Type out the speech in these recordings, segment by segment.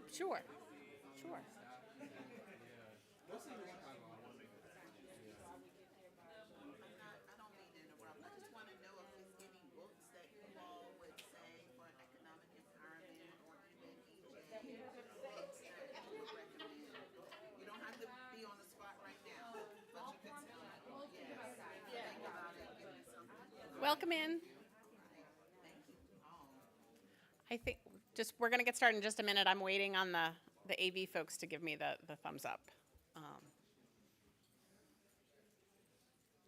Sure, sure. I don't mean to interrupt. I just want to know if there's any books that you all would say for economic empowerment or even EJ books that you would recommend. You don't have to be on the spot right now, but you can tell me. Yes. Think about it. Give me something. Welcome in. Right. Thank you all. I think we're going to get started in just a minute. I'm waiting on the AV folks to give me the thumbs up.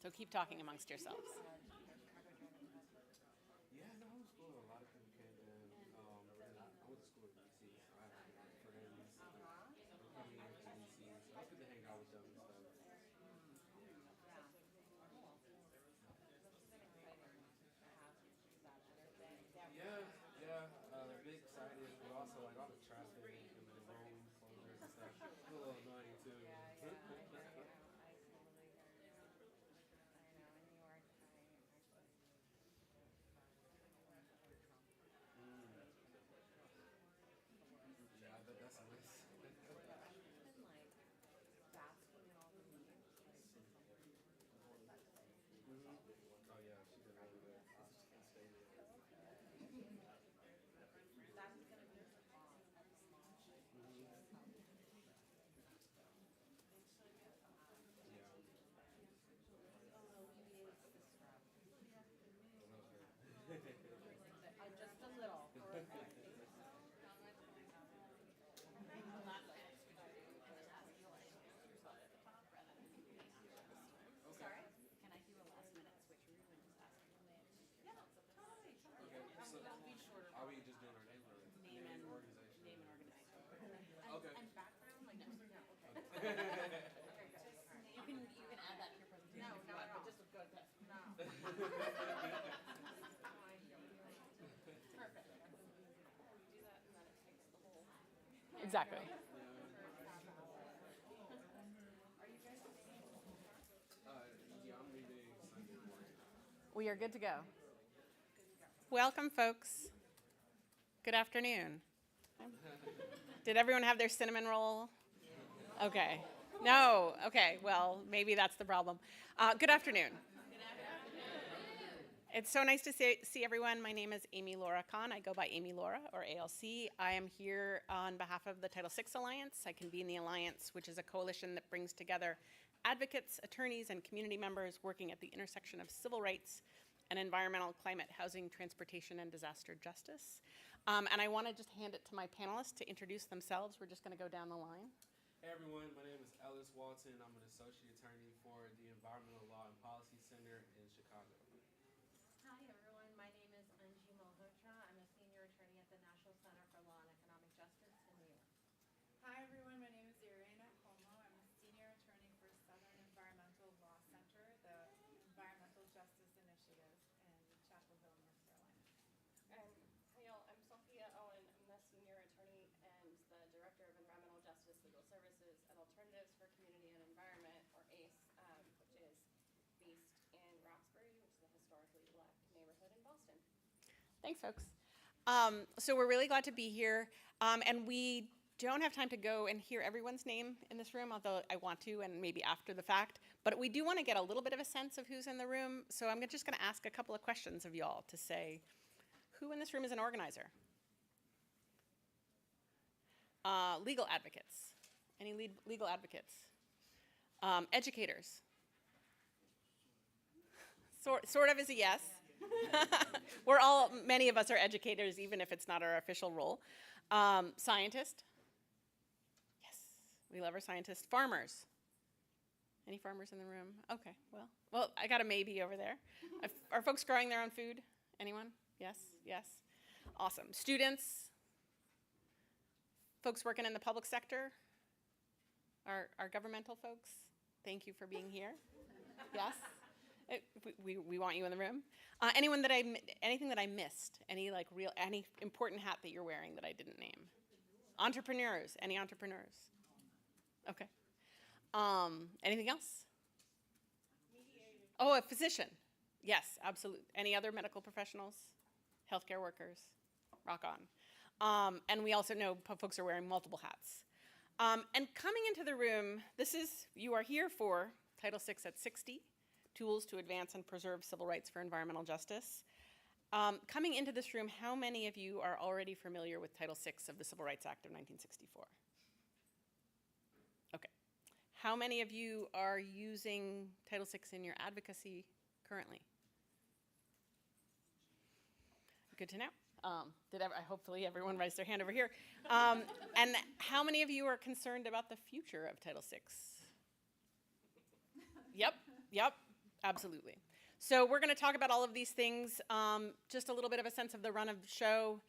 So keep talking amongst yourselves. Exactly. We are good to go. Welcome, folks. Good afternoon. Did everyone have their cinnamon roll? Okay. No. Okay. Well, maybe that's the problem. Good afternoon. It's so nice to see everyone. My name is Amy Laura Khan. I go by Amy Laura, or ALC. I am here on behalf of the Title VI Alliance. I convene the Alliance, which is a coalition that brings together advocates, attorneys, and community members working at the intersection of civil rights and environmental, climate, housing, transportation, and disaster justice. And I want to just hand it to my panelists to introduce themselves. We're just going to go down the line. Hey everyone, my name is Ellis Walton. I'm an associate attorney for the Environmental Law and Policy Center in Chicago. Hi everyone, my name is Anji Malhotra. I'm a senior attorney at the National Center for Law and Economic Justice in New York. Hi everyone, my name is Irena Como. I'm a senior attorney for Southern Environmental Law Center, the Environmental Justice Initiative in Chapel Hill, North Carolina. And hey y'all, I'm Sophia Owen. I'm the senior attorney and the director of Environmental Justice Legal Services at Alternatives for Community and Environment, or ACE, which is based in Roxbury, which is a historically black neighborhood in Boston. Thanks, folks. So we're really glad to be here. And we don't have time to go and hear everyone's name in this room, although I want to, and maybe after the fact. But we do want to get a little bit of a sense of who's in the room. So I'm just going to ask a couple of questions of y'all to say, who in this room is an organizer? Legal advocates. Any legal advocates? Educators. Sort of is a yes. Many of us are educators, even if it's not our official role. Scientist. Yes, we love our scientists. Farmers. Any farmers in the room? Okay, well, I got a maybe over there. Are folks growing their own food? Anyone? Yes, yes. Awesome. Students. Folks working in the public sector. Our governmental folks. Thank you for being here. Yes. We want you in the room. Anything that I missed? Any important hat that you're wearing that I didn't name? Entrepreneurs. Any entrepreneurs? Okay. Anything else? Mediator. Oh, a physician. Yes, absolutely. Any other medical professionals? Healthcare workers? Rock on. And we also know folks are wearing multiple hats. And coming into the room, you are here for Title VI at 60, Tools to Advance and Preserve Civil Rights for Environmental Justice. Coming into this room, how many of you are already familiar with Title VI of the Civil Rights Act of 1964? Okay. How many of you are using Title VI in your advocacy currently? Good to know. Hopefully everyone raised their hand over here. And how many of you are concerned about the future of Title VI? Yep, absolutely. So we're going to talk about all of these things, just a little bit of a sense of the run of the show.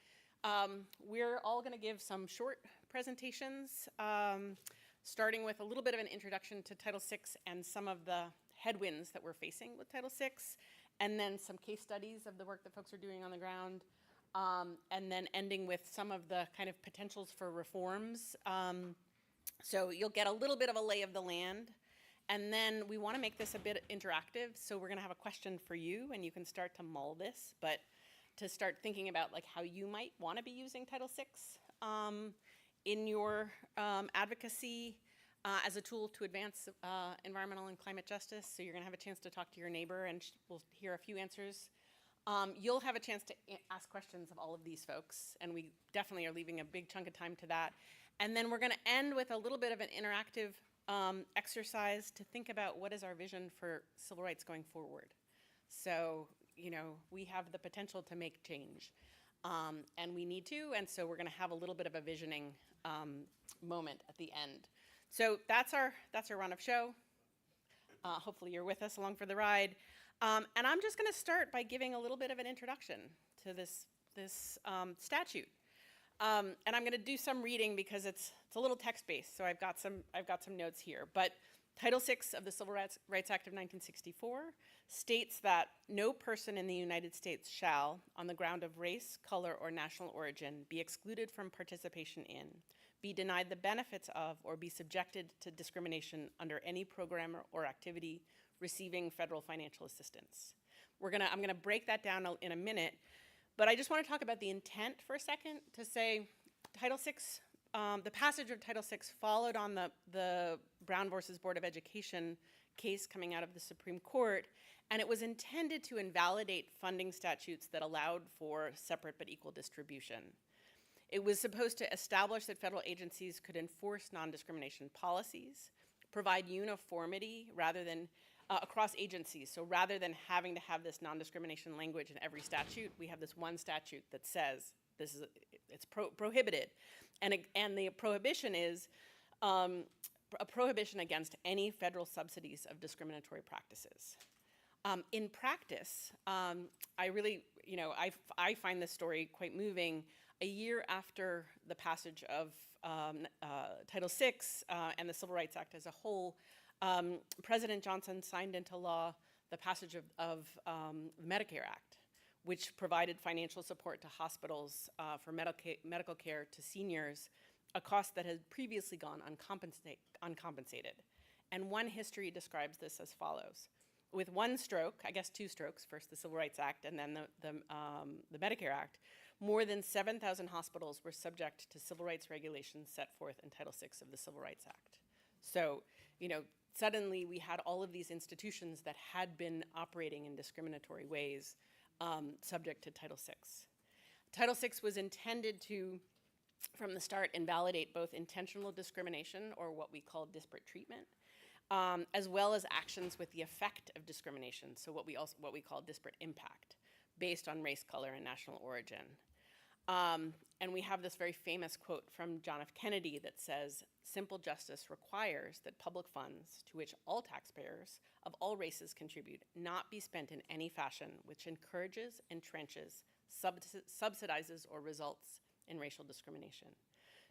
We're all going to give some short presentations, starting with a little bit of an introduction to Title VI and some of the headwinds that we're facing with Title VI, and then some case studies of the work that folks are doing on the ground, and then ending with some of the kind of potentials for reforms. So you'll get a little bit of a lay of the land. And then we want to make this a bit interactive, so we're going to have a question for you, and you can start to mull this, but to start thinking about like how you might want to be using Title VI in your advocacy as a tool to advance environmental and climate justice. So you're going to have a chance to talk to your neighbor, and we'll hear a few answers. You'll have a chance to ask questions of all of these folks, and we definitely are leaving a big chunk of time to that. And then we're going to end with a little bit of an interactive exercise to think about what is our vision for civil rights going forward. So, we have the potential to make change, and we need to, and so we're going to have a little bit of a visioning moment at the end. So that's our run of show. Hopefully you're with us along for the ride. And I'm just going to start by giving a little bit of an introduction to this statute. And I'm going to do some reading because it's a little text-based, so I've got some notes here. But Title VI of the Civil Rights Act of 1964 states that no person in the United States shall, on the ground of race, color, or national origin, be excluded from participation in, be denied the benefits of, or be subjected to discrimination under any program or activity receiving federal financial assistance. I'm going to break that down in a minute. But I just want to talk about the intent for a second to say Title VI, the passage of Title VI followed on the Brown versus Board of Education case coming out of the Supreme Court, and it was intended to invalidate funding statutes that allowed for separate but equal distribution. It was supposed to establish that federal agencies could enforce non-discrimination policies, provide uniformity rather than across agencies. So rather than having to have this non-discrimination language in every statute, we have this one statute that says it's prohibited, and the prohibition is a prohibition against any federal subsidies of discriminatory practices. In practice, I really, I find this story quite moving. A year after the passage of Title VI and the Civil Rights Act as a whole, President Johnson signed into law the passage of the Medicare Act, which provided financial support to hospitals for medical care to seniors, a cost that had previously gone uncompensated. And one history describes this as follows. With one stroke, I guess two strokes, first the Civil Rights Act and then the Medicare Act, more than 7,000 hospitals were subject to civil rights regulations set forth in Title VI of the Civil Rights Act. So, suddenly we had all of these institutions that had been operating in discriminatory ways subject to Title VI. Title VI was intended to, from the start, invalidate both intentional discrimination, or what we call disparate treatment, as well as actions with the effect of discrimination, so what we call disparate impact, based on race, color, and national origin. And we have this very famous quote from John F. Kennedy that says, "Simple justice requires that public funds, to which all taxpayers of all races contribute, not be spent in any fashion which encourages, entrenches, subsidizes, or results in racial discrimination.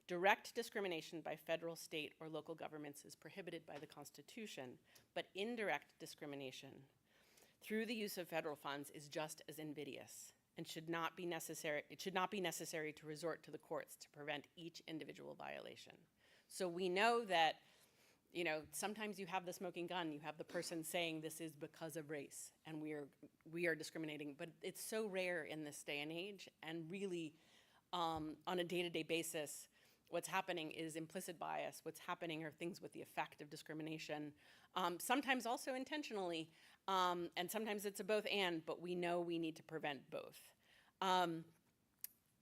Direct discrimination by federal, state, or local governments is prohibited by the Constitution, but indirect discrimination through the use of federal funds is just as invidious and should not be necessary. It should not be necessary to resort to the courts to prevent each individual violation." So we know that you know, sometimes you have the smoking gun, you have the person saying this is because of race and we are discriminating, but it's so rare in this day and age, and really on a day-to-day basis, what's happening is implicit bias. What's happening are things with the effect of discrimination, sometimes also intentionally, and sometimes it's a both and, but we know we need to prevent both.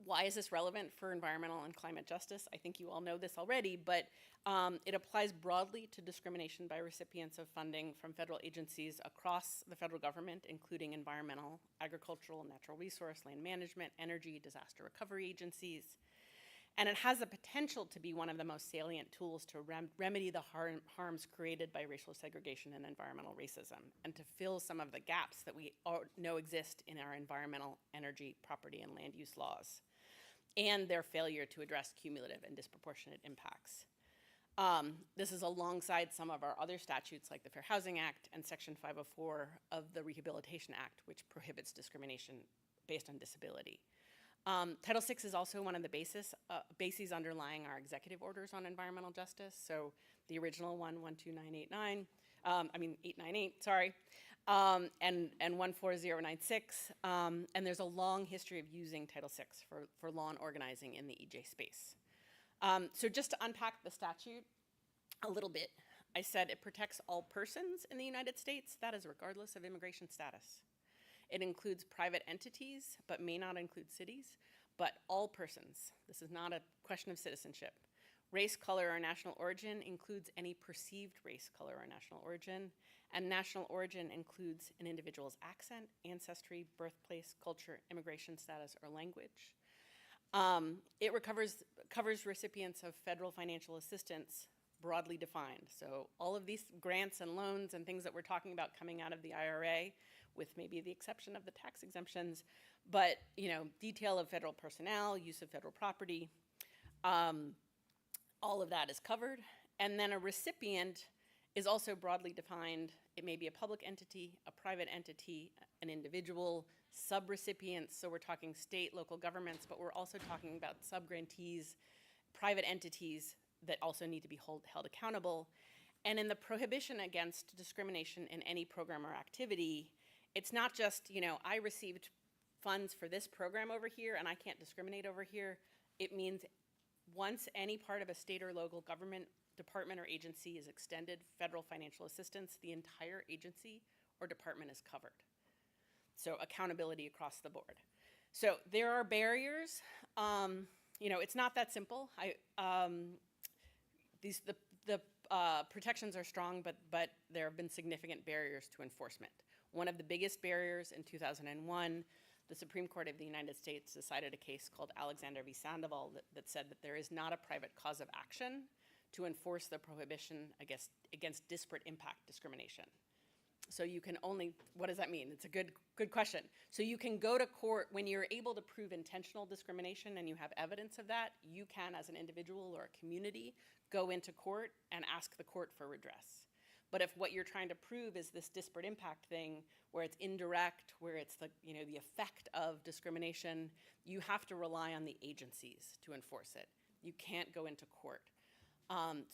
Why is this relevant for environmental and climate justice? I think you all know this already, but it applies broadly to discrimination by recipients of funding from federal agencies across the federal government, including environmental, agricultural, natural resource, land management, energy, disaster recovery agencies. And it has the potential to be one of the most salient tools to remedy the harms created by racial segregation and environmental racism, and to fill some of the gaps that we know exist in our environmental, energy, property, and land use laws, and their failure to address cumulative and disproportionate impacts. This is alongside some of our other statutes like the Fair Housing Act and Section 504 of the Rehabilitation Act, which prohibits discrimination based on disability. Title VI is also one of the bases underlying our executive orders on environmental justice. So the original one, 898, sorry, and 14096. And there's a long history of using Title VI for law and organizing in the EJ space. So just to unpack the statute a little bit, I said it protects all persons in the United States, that is regardless of immigration status. It includes private entities, but may not include cities, but all persons. This is not a question of citizenship. Race, color, or national origin includes any perceived race, color, or national origin, and national origin includes an individual's accent, ancestry, birthplace, culture, immigration status, or language. It covers recipients of federal financial assistance, broadly defined. So all of these grants and loans and things that we're talking about coming out of the IRA, with maybe the exception of the tax exemptions, but detail of federal personnel, use of federal property, all of that is covered. And then a recipient is also broadly defined. It may be a public entity, a private entity, an individual, subrecipients, so we're talking state, local governments, but we're also talking about subgrantees, private entities that also need to be held accountable. And in the prohibition against discrimination in any program or activity, it's not just, I received funds for this program over here and I can't discriminate over here. It means once any part of a state or local government department or agency is extended federal financial assistance, the entire agency or department is covered. So accountability across the board. So there are barriers. It's not that simple. The protections are strong, but there have been significant barriers to enforcement. One of the biggest barriers in 2001, the Supreme Court of the United States decided a case called Alexander v. Sandoval that said that there is not a private cause of action to enforce the prohibition against disparate impact discrimination. So you can only, what does that mean? It's a good question. So you can go to court when you're able to prove intentional discrimination and you have evidence of that. You can, as an individual or a community, go into court and ask the court for redress. But if what you're trying to prove is this disparate impact thing, where it's indirect, where it's the effect of discrimination, you have to rely on the agencies to enforce it. You can't go into court. And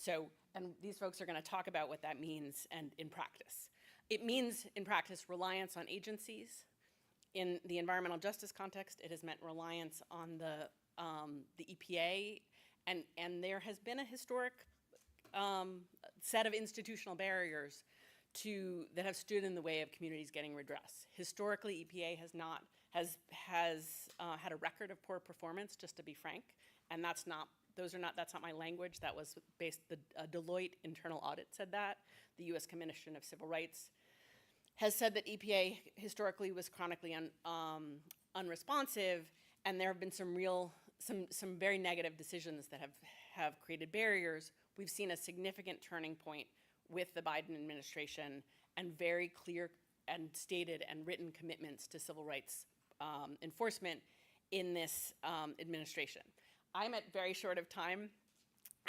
these folks are going to talk about what that means and in practice. It means, in practice, reliance on agencies. In the environmental justice context, it has meant reliance on the EPA, and there has been a historic set of institutional barriers that have stood in the way of communities getting redress. Historically, EPA has had a record of poor performance, just to be frank, and that's not my language. That was based, the Deloitte internal audit said that. The U.S. Commission of Civil Rights has said that EPA historically was chronically unresponsive, and there have been some very negative decisions that have created barriers. We've seen a significant turning point with the Biden administration and very clear and stated and written commitments to civil rights enforcement in this administration. I'm at very short of time,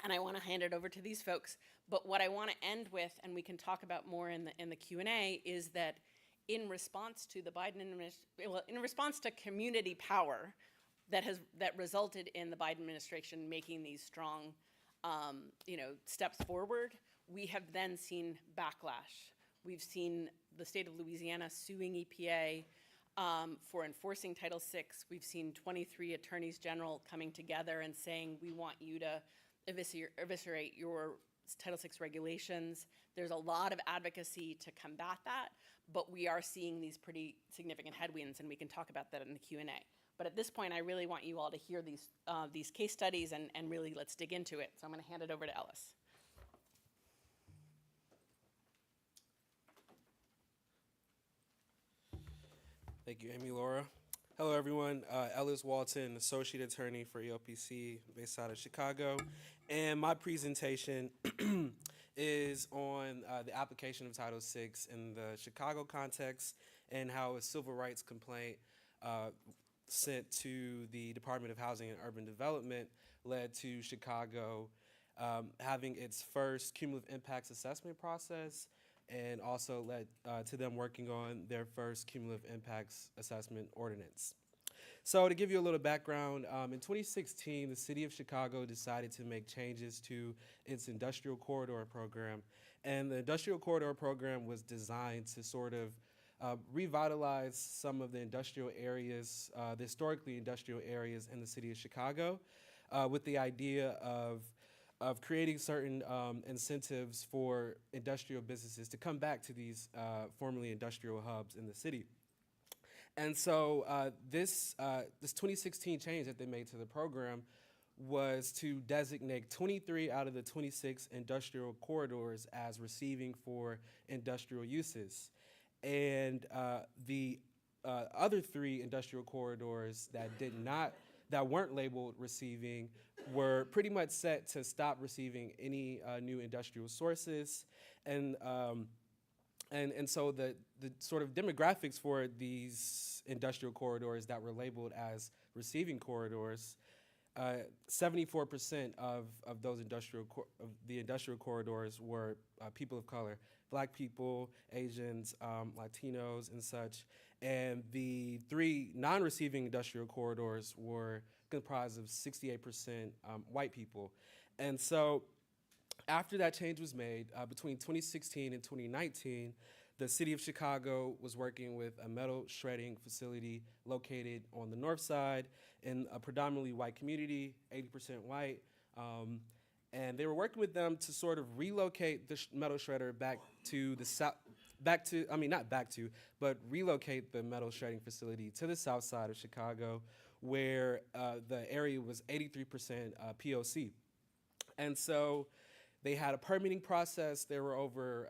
and I want to hand it over to these folks. But what I want to end with, and we can talk about more in the Q&A, is that in response to the Biden administration, in response to community power that resulted in the Biden administration making these strong steps forward, We have then seen backlash. We've seen the state of Louisiana suing EPA for enforcing Title VI. We've seen 23 attorneys general coming together and saying, we want you to eviscerate your Title VI regulations. There's a lot of advocacy to combat that, but we are seeing these pretty significant headwinds, and we can talk about that in the Q&A. But at this point, I really want you all to hear these case studies, and really let's dig into it. So I'm going to hand it over to Ellis. Thank you, Amy Laura. Hello, everyone. Ellis Walton, Associate Attorney for ELPC, based out of Chicago. And my presentation is on the application of Title VI in the Chicago context and how a civil rights complaint sent to the Department of Housing and Urban Development led to Chicago having its first cumulative impacts assessment process, and also led to them working on their first cumulative impacts assessment ordinance. So to give you a little background, in 2016, the city of Chicago decided to make changes to its industrial corridor program. And the industrial corridor program was designed to sort of revitalize some of the industrial areas, the historically industrial areas in the city of Chicago, with the idea of creating certain incentives for industrial businesses to come back to these formerly industrial hubs in the city. And so this 2016 change that they made to the program was to designate 23 out of the 26 industrial corridors as receiving for industrial uses. And the other 3 industrial corridors that weren't labeled receiving were pretty much set to stop receiving any new industrial sources. And so the sort of demographics for these industrial corridors that were labeled as receiving corridors, 74% of those industrial corridors were people of color, Black people, Asians, Latinos, and such. And the 3 non-receiving industrial corridors were comprised of 68% white people. And so after that change was made, between 2016 and 2019, the city of Chicago was working with a metal shredding facility located on the north side in a predominantly white community, 80% white. And they were working with them to sort of relocate the metal shredder back to the south, relocate the metal shredding facility to the south side of Chicago, where the area was 83% POC. And so they had a permitting process. There were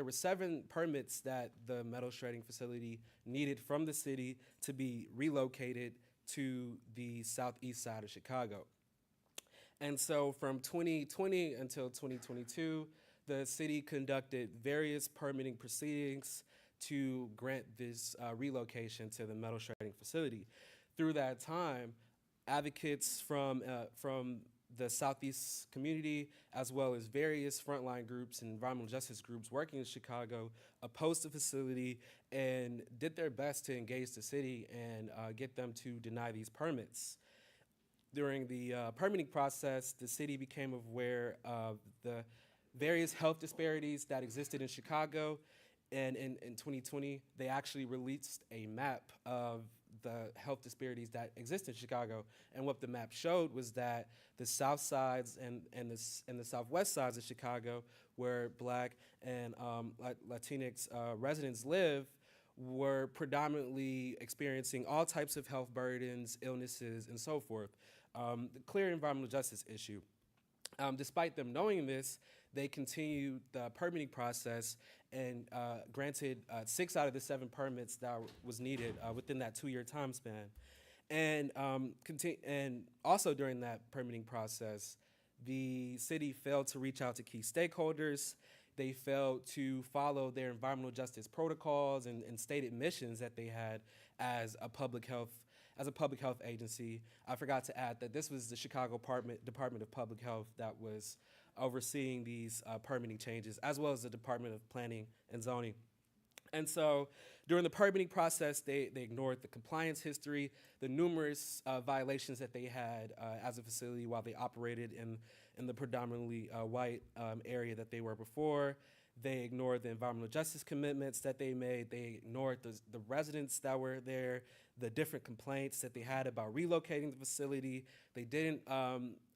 7 permits that the metal shredding facility needed from the city to be relocated to the southeast side of Chicago. And so from 2020 until 2022, the city conducted various permitting proceedings to grant this relocation to the metal shredding facility. Through that time, advocates from the Southeast community, as well as various frontline groups and environmental justice groups working in Chicago, opposed the facility and did their best to engage the city and get them to deny these permits. During the permitting process, the city became aware of the various health disparities that existed in Chicago, and in 2020, they actually released a map of the health disparities that exist in Chicago. And what the map showed was that the south sides and the southwest sides of Chicago, where Black and Latinx residents live, were predominantly experiencing all types of health burdens, illnesses, and so forth. The clear environmental justice issue. Despite them knowing this, they continued the permitting process and granted 6 out of the 7 permits that was needed within that 2-year time span. And also during that permitting process, the city failed to reach out to key stakeholders. They failed to follow their environmental justice protocols and stated missions that they had as a public health agency. I forgot to add that this was the Chicago Department of Public Health that was overseeing these permitting changes, as well as the Department of Planning and Zoning. And so during the permitting process, they ignored the compliance history, the numerous violations that they had as a facility while they operated in the predominantly white area that they were before. They ignored the environmental justice commitments that they made. They ignored the residents that were there, the different complaints that they had about relocating the facility. They didn't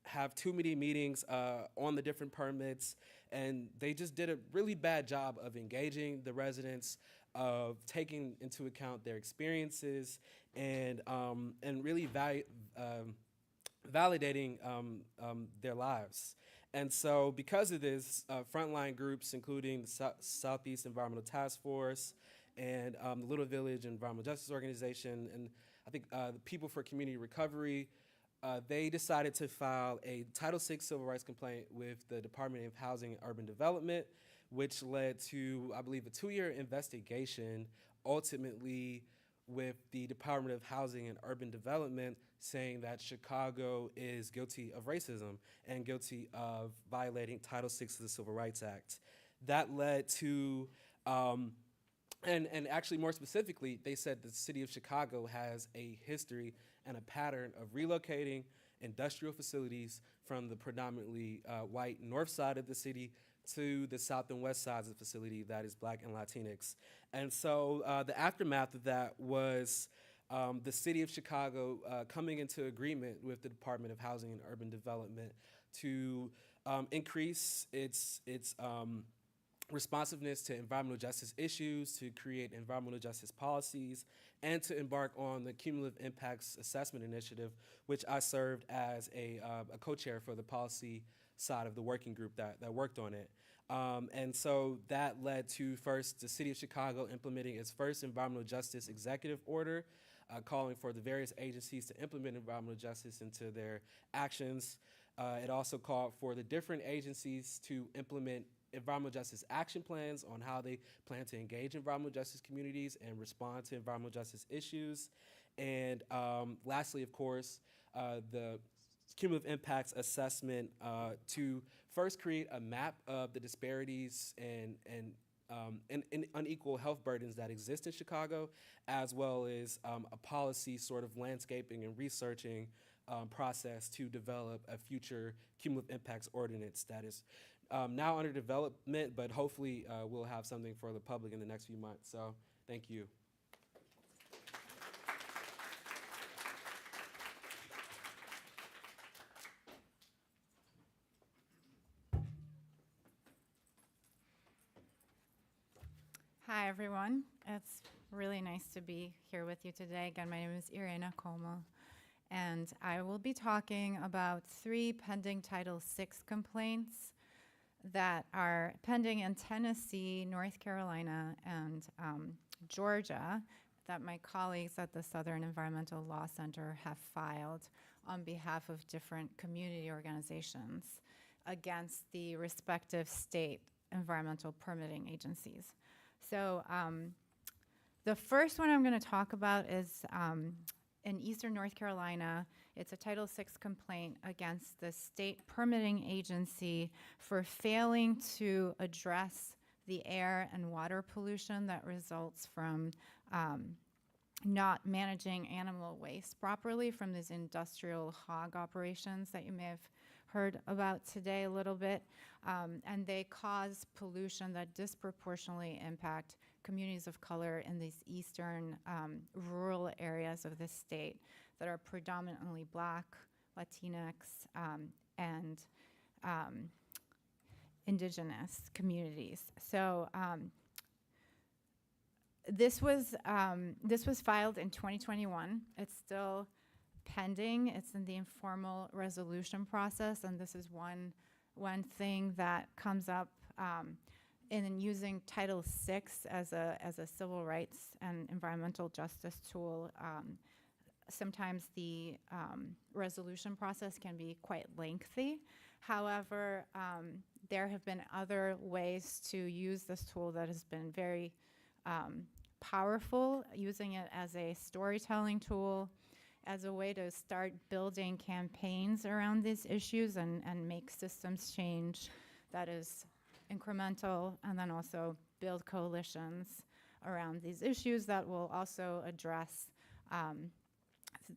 have too many meetings on the different permits, and they just did a really bad job of engaging the residents, of taking into account their experiences, and really validating their lives. And so because of this, frontline groups, including the Southeast Environmental Task Force and the Little Village Environmental Justice Organization, and I think the People for Community Recovery, they decided to file a Title VI civil rights complaint with the Department of Housing and Urban Development, which led to, I believe, a 2-year investigation, ultimately with the Department of Housing and Urban Development saying that Chicago is guilty of racism and guilty of violating Title VI of the Civil Rights Act. That led to, and actually more specifically, they said the city of Chicago has a history and a pattern of relocating industrial facilities from the predominantly white north side of the city to the south and west sides of the facility that is Black and Latinx. And so the aftermath of that was the city of Chicago coming into agreement with the Department of Housing and Urban Development to increase its responsiveness to environmental justice issues, to create environmental justice policies, and to embark on the Cumulative Impacts Assessment Initiative, which I served as a co-chair for the policy side of the working group that worked on it. And so that led to first the city of Chicago implementing its first environmental justice executive order, calling for the various agencies to implement environmental justice into their actions. It also called for the different agencies to implement environmental justice action plans on how they plan to engage environmental justice communities and respond to environmental justice issues. And lastly, of course, the cumulative impacts assessment to first create a map of the disparities and unequal health burdens that exist in Chicago, as well as a policy sort of landscaping and researching process to develop a future cumulative impacts ordinance that is now under development, but hopefully we'll have something for the public in the next few months. So thank you. Hi, everyone. It's really nice to be here with you today. Again, my name is Irena Como, and I will be talking about 3 pending Title VI complaints that are pending in Tennessee, North Carolina, and Georgia that my colleagues at the Southern Environmental Law Center have filed on behalf of different community organizations against the respective state environmental permitting agencies. So the first one I'm going to talk about is in Eastern North Carolina. It's a Title VI complaint against the state permitting agency for failing to address the air and water pollution that results from not managing animal waste properly from these industrial hog operations that you may have heard about today a little bit. And they cause pollution that disproportionately impact communities of color in these eastern rural areas of the state that are predominantly Black, Latinx, and indigenous communities. So this was filed in 2021. It's still pending. It's in the informal resolution process, and this is one thing that comes up in using Title VI as a civil rights and environmental justice tool. Sometimes the resolution process can be quite lengthy. However, there have been other ways to use this tool that has been very powerful, using it as a storytelling tool, as a way to start building campaigns around these issues and make systems change that is incremental, and then also build coalitions around these issues that will also address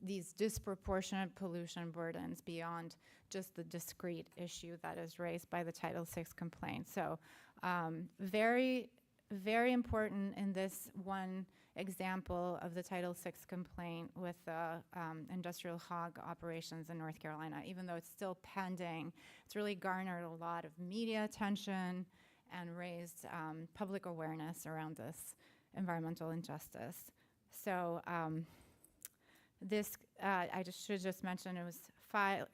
these disproportionate pollution burdens beyond just the discrete issue that is raised by the Title VI complaint. So very, very important in this one example of the Title VI complaint with the industrial hog operations in North Carolina. Even though it's still pending, it's really garnered a lot of media attention and raised public awareness around this environmental injustice. So this, I should just mention, it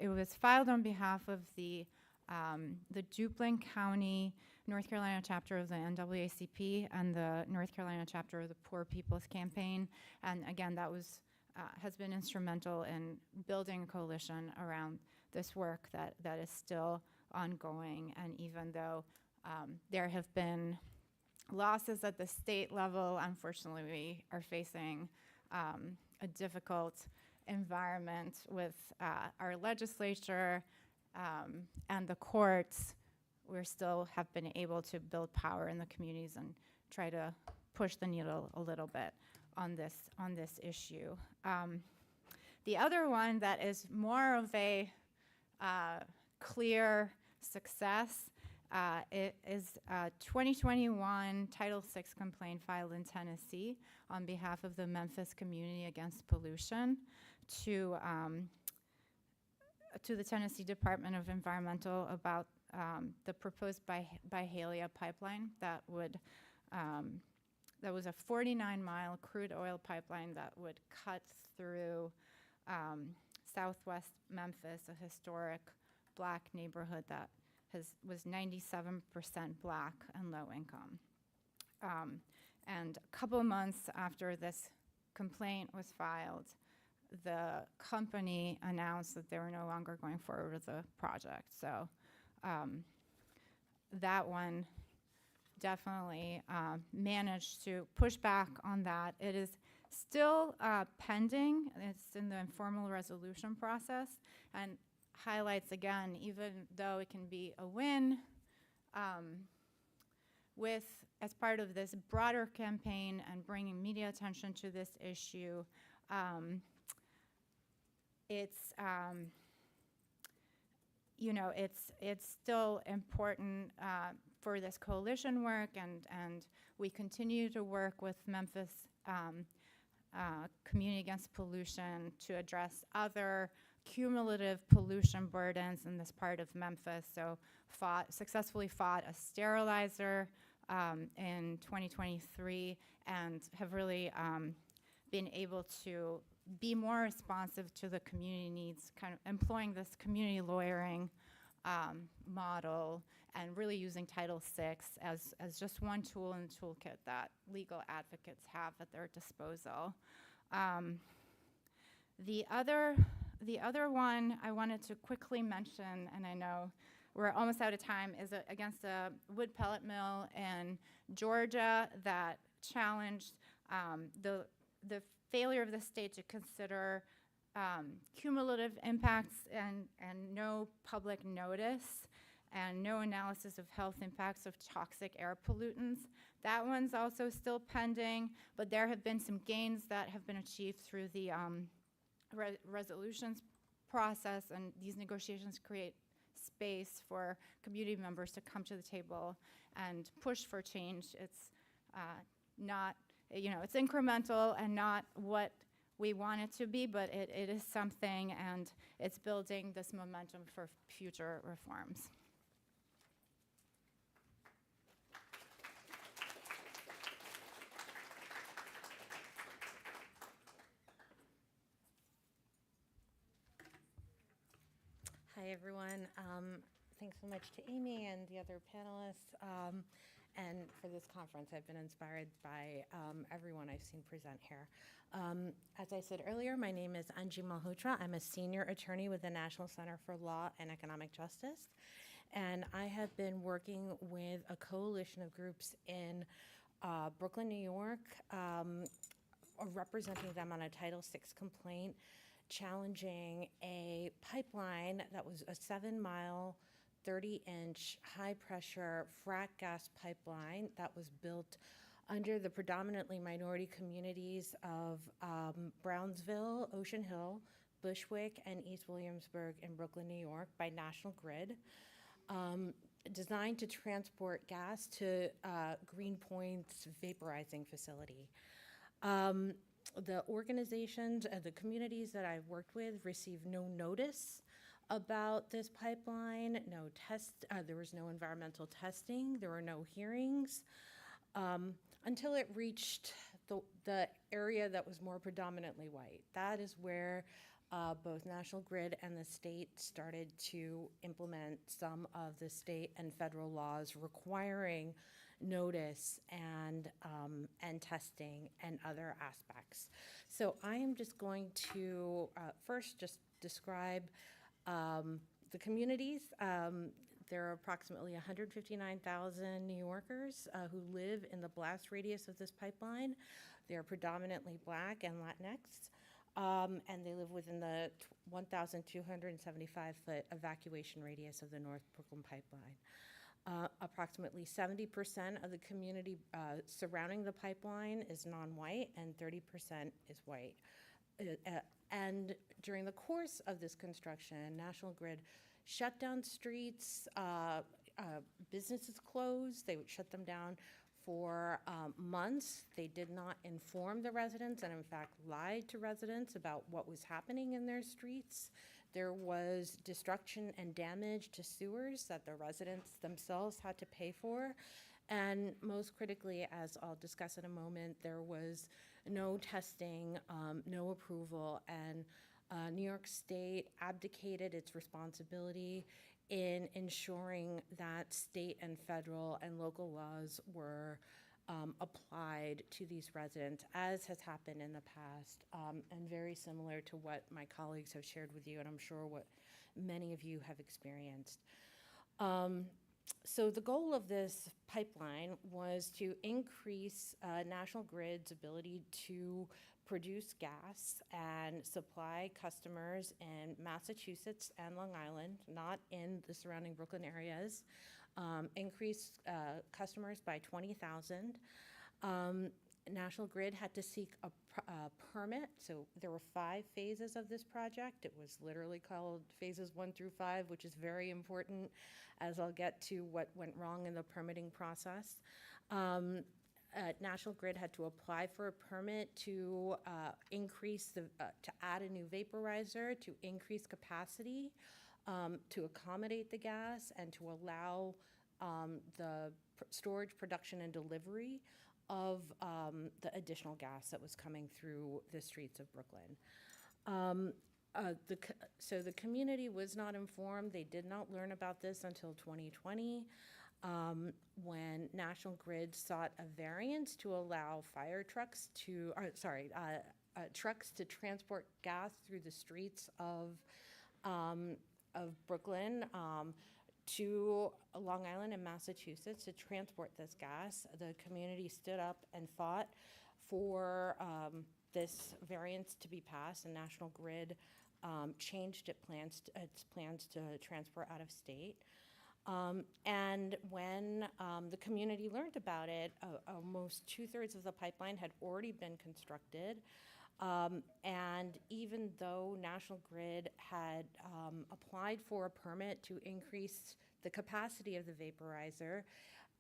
was filed on behalf of the Duplin County, North Carolina chapter of the NAACP and the North Carolina chapter of the Poor People's Campaign. And again, that was has been instrumental in building a coalition around this work that is still ongoing. And even though there have been losses at the state level, unfortunately, we are facing a difficult environment with our legislature and the courts. We still have been able to build power in the communities and try to push the needle a little bit on this issue. The other one that is more of a clear success, it is a 2021 Title VI complaint filed in Tennessee on behalf of the Memphis Community Against Pollution to the Tennessee Department of Environmental about the proposed Byhalia pipeline that would that was a 49-mile crude oil pipeline that would cut through southwest Memphis, a historic black neighborhood that was 97% black and low income. And a couple of months after this complaint was filed, the company announced that they were no longer going forward with the project. So that one definitely managed to push back on that. It is still pending. It's in the informal resolution process and highlights again, even though it can be a win, as part of this broader campaign and bringing media attention to this issue, it's still important for this coalition work, and we continue to work with Memphis Community Against Pollution to address other cumulative pollution burdens in this part of Memphis. So successfully fought a sterilizer in 2023 and have really been able to be more responsive to the community needs, kind of employing this community lawyering model and really using Title VI as just one tool in the toolkit that legal advocates have at their disposal. The other one I wanted to quickly mention, and I know we're almost out of time, is against a wood pellet mill in Georgia that challenged the failure of the state to consider cumulative impacts and no public notice and no analysis of health impacts of toxic air pollutants. That one's also still pending, but there have been some gains that have been achieved through the resolutions process, and these negotiations create space for community members to come to the table and push for change. It's not, it's incremental and not what we want it to be, but it is something, and it's building this momentum for future reforms. Hi, everyone. Thanks so much to Amy and the other panelists. And for this conference, I've been inspired by everyone I've seen present here. As I said earlier, my name is Anji Malhotra. I'm a senior attorney with the National Center for Law and Economic Justice. And I have been working with a coalition of groups in Brooklyn, New York, representing them on a Title VI complaint challenging a pipeline that was a 7-mile, 30-inch high-pressure frac gas pipeline that was built under the predominantly minority communities of Brownsville, Ocean Hill, Bushwick, and East Williamsburg in Brooklyn, New York by National Grid, designed to transport gas to Greenpoint's vaporizing facility. The organizations and the communities that I've worked with received no notice about this pipeline, there was no environmental testing, there were no hearings, until it reached the area that was more predominantly white. That is where both National Grid and the state started to implement some of the state and federal laws requiring notice and testing and other aspects. So I am just going to first just describe the communities. There are approximately 159,000 New Yorkers who live in the blast radius of this pipeline. They are predominantly Black and Latinx, and they live within the 1,275-foot evacuation radius of the North Brooklyn Pipeline. Approximately 70% of the community surrounding the pipeline is non-white, and 30% is white. And during the course of this construction, National Grid shut down streets, businesses closed, they would shut them down for months. They did not inform the residents and in fact lied to residents about what was happening in their streets. There was destruction and damage to sewers that the residents themselves had to pay for. And most critically, as I'll discuss in a moment, there was no testing, no approval, and New York State abdicated its responsibility in ensuring that state and federal and local laws were applied to these residents, as has happened in the past, and very similar to what my colleagues have shared with you, and I'm sure what many of you have experienced. So the goal of this pipeline was to increase National Grid's ability to produce gas and supply customers in Massachusetts and Long Island, not in the surrounding Brooklyn areas, increase customers by 20,000. National Grid had to seek a permit, so there were 5 phases of this project. It was literally called phases 1 through 5, which is very important, as I'll get to what went wrong in the permitting process. National Grid had to apply for a permit to to add a new vaporizer, to increase capacity, to accommodate the gas, and to allow the storage, production, and delivery of the additional gas that was coming through the streets of Brooklyn. So the community was not informed. They did not learn about this until 2020, when National Grid sought a variance to allow fire trucks to, trucks to transport gas through the streets of Brooklyn to Long Island and Massachusetts to transport this gas. The community stood up and fought for this variance to be passed, and National Grid changed its plans to transport out of state. And when the community learned about it, almost 2/3 of the pipeline had already been constructed. And even though National Grid had applied for a permit to increase the capacity of the vaporizer,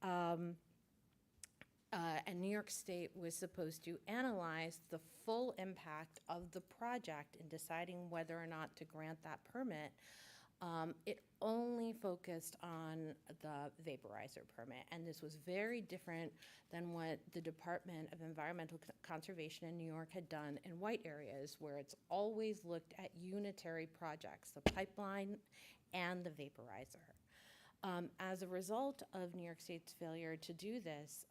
and New York State was supposed to analyze the full impact of the project in deciding whether or not to grant that permit, it only focused on the vaporizer permit. And this was very different than what the Department of Environmental Conservation in New York had done in white areas, where it's always looked at unitary projects, the pipeline and the vaporizer. As a result of New York State's failure to do this,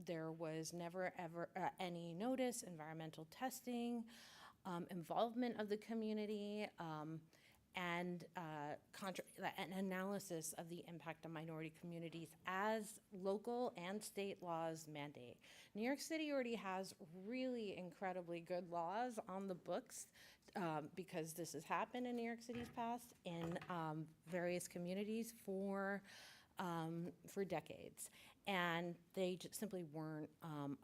there was never ever any notice, environmental testing, involvement of the community, and an analysis of the impact on minority communities as local and state laws mandate. New York City already has really incredibly good laws on the books, because this has happened in New York City's past in various communities for decades. and they simply weren't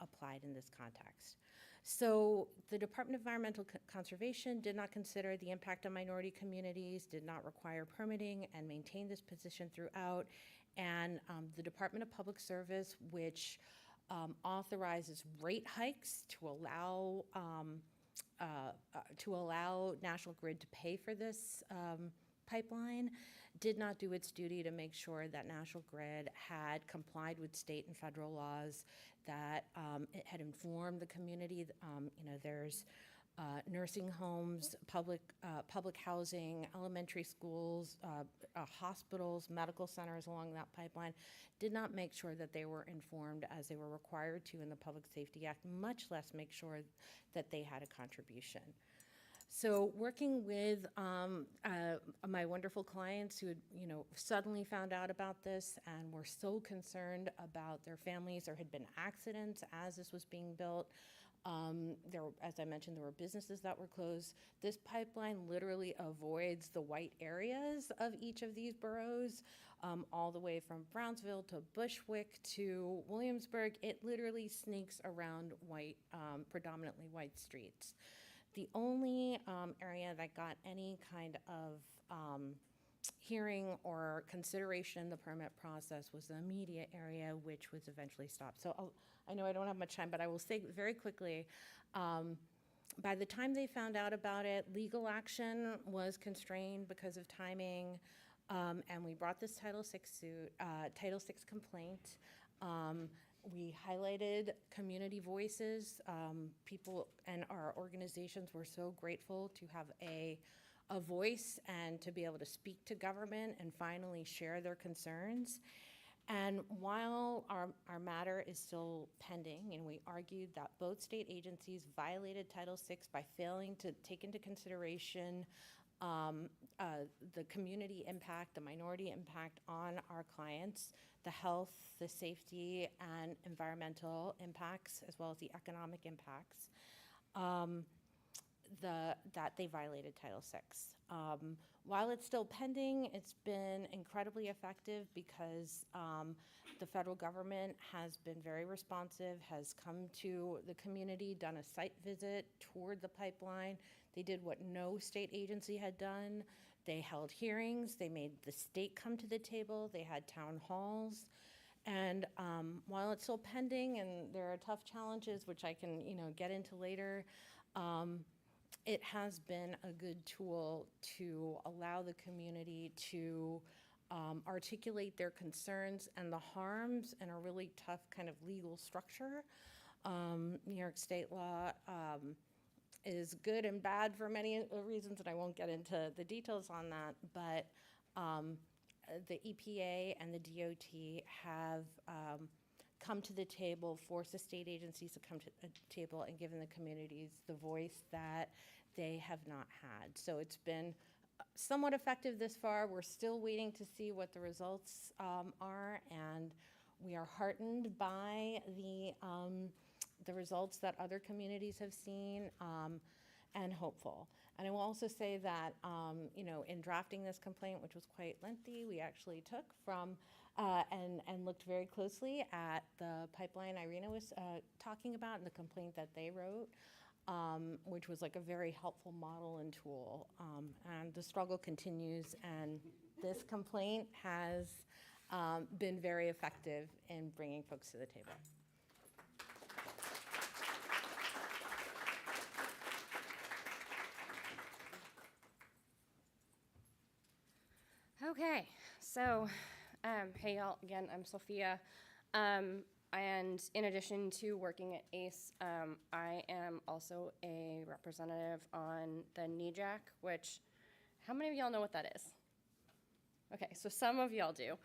applied in this context. So the Department of Environmental Conservation did not consider the impact on minority communities, did not require permitting, and maintained this position throughout. And the Department of Public Service, which authorizes rate hikes to allow National Grid to pay for this pipeline, did not do its duty to make sure that National Grid had complied with state and federal laws, that it had informed the community. There's nursing homes, public housing, elementary schools, hospitals, medical centers along that pipeline, did not make sure that they were informed as they were required to in the Public Safety Act, much less make sure that they had a contribution. So working with my wonderful clients who had, suddenly found out about this and were so concerned about their families, there had been accidents as this was being built. As I mentioned, there were businesses that were closed. This pipeline literally avoids the white areas of each of these boroughs, all the way from Brownsville to Bushwick to Williamsburg. It literally sneaks around predominantly white streets. The only area that got any kind of hearing or consideration in the permit process was the immediate area, which was eventually stopped. So I know I don't have much time, but I will say very quickly, by the time they found out about it, legal action was constrained because of timing, and we brought this Title VI complaint. We highlighted community voices. People and our organizations were so grateful to have a voice and to be able to speak to government and finally share their concerns. And while our matter is still pending, and we argued that both state agencies violated Title VI by failing to take into consideration the community impact, the minority impact on our clients, the health, the safety, and environmental impacts, as well as the economic impacts, that they violated Title VI. While it's still pending, it's been incredibly effective because the federal government has been very responsive, has come to the community, done a site visit, toured the pipeline. They did what no state agency had done. They held hearings. They made the state come to the table. They had town halls. And while it's still pending and there are tough challenges, which I can get into later, it has been a good tool to allow the community to articulate their concerns and the harms in a really tough kind of legal structure. New York state law is good and bad for many reasons, and I won't get into the details on that, but the EPA and the DOT have come to the table, forced the state agencies to come to the table and given the communities the voice that they have not had. So it's been somewhat effective this far. We're still waiting to see what the results are, and we are heartened by the results that other communities have seen, and hopeful. And I will also say that, in drafting this complaint, which was quite lengthy, we actually took from and looked very closely at the pipeline Irina was talking about and the complaint that they wrote, which was like a very helpful model and tool. And the struggle continues, and this complaint has been very effective in bringing folks to the table. Okay, so, hey y'all, again, I'm Sophia, and in addition to working at ACE, I am also a representative on the CEEJH, which, how many of y'all know what that is? Okay, so some of y'all do.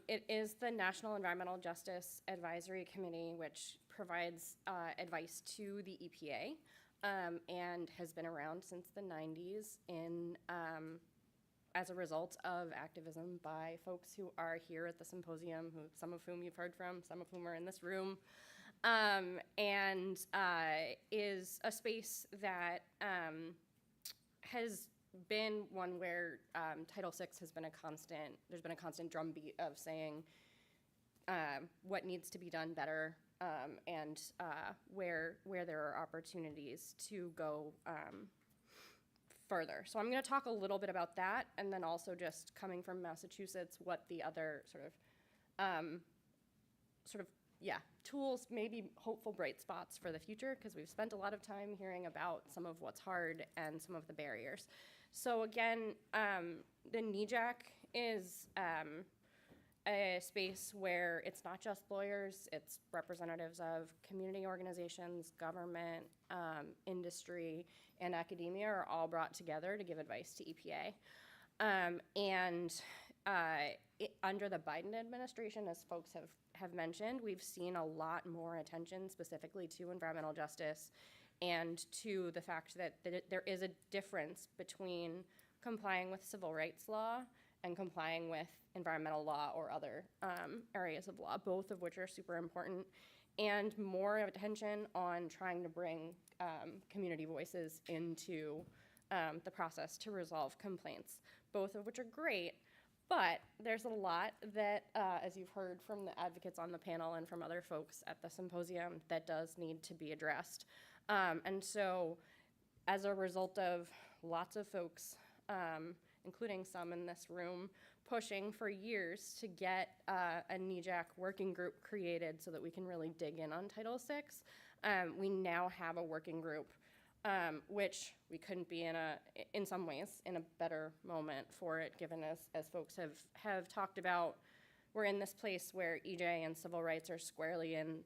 It is the National Environmental Justice Advisory Committee, which provides advice to the EPA, and has been around since the 90s as a result of activism by folks who are here at the symposium, some of whom you've heard from, some of whom are in this room, and is a space that has been one where Title VI has been a constant, there's been a constant drumbeat of saying, what needs to be done better, and where there are opportunities to go further. So I'm going to talk a little bit about that, and then also just coming from Massachusetts, what the other tools, maybe hopeful bright spots for the future, because we've spent a lot of time hearing about some of what's hard and some of the barriers. So again, the NEJAC is a space where it's not just lawyers, it's representatives of community organizations, government, industry, and academia are all brought together to give advice to EPA. Under the Biden administration, as folks have mentioned, we've seen a lot more attention specifically to environmental justice and to the fact that there is a difference between complying with civil rights law and complying with environmental law or other areas of law, both of which are super important, and more attention on trying to bring community voices into the process to resolve complaints, both of which are great. But there's a lot that, as you've heard from the advocates on the panel and from other folks at the symposium, that does need to be addressed. And so as a result of lots of folks, including some in this room, pushing for years to get a NEJAC working group created so that we can really dig in on Title VI, we now have a working group, which we couldn't be in some ways, in a better moment for it, given as folks have talked about, we're in this place where EJ and civil rights are squarely in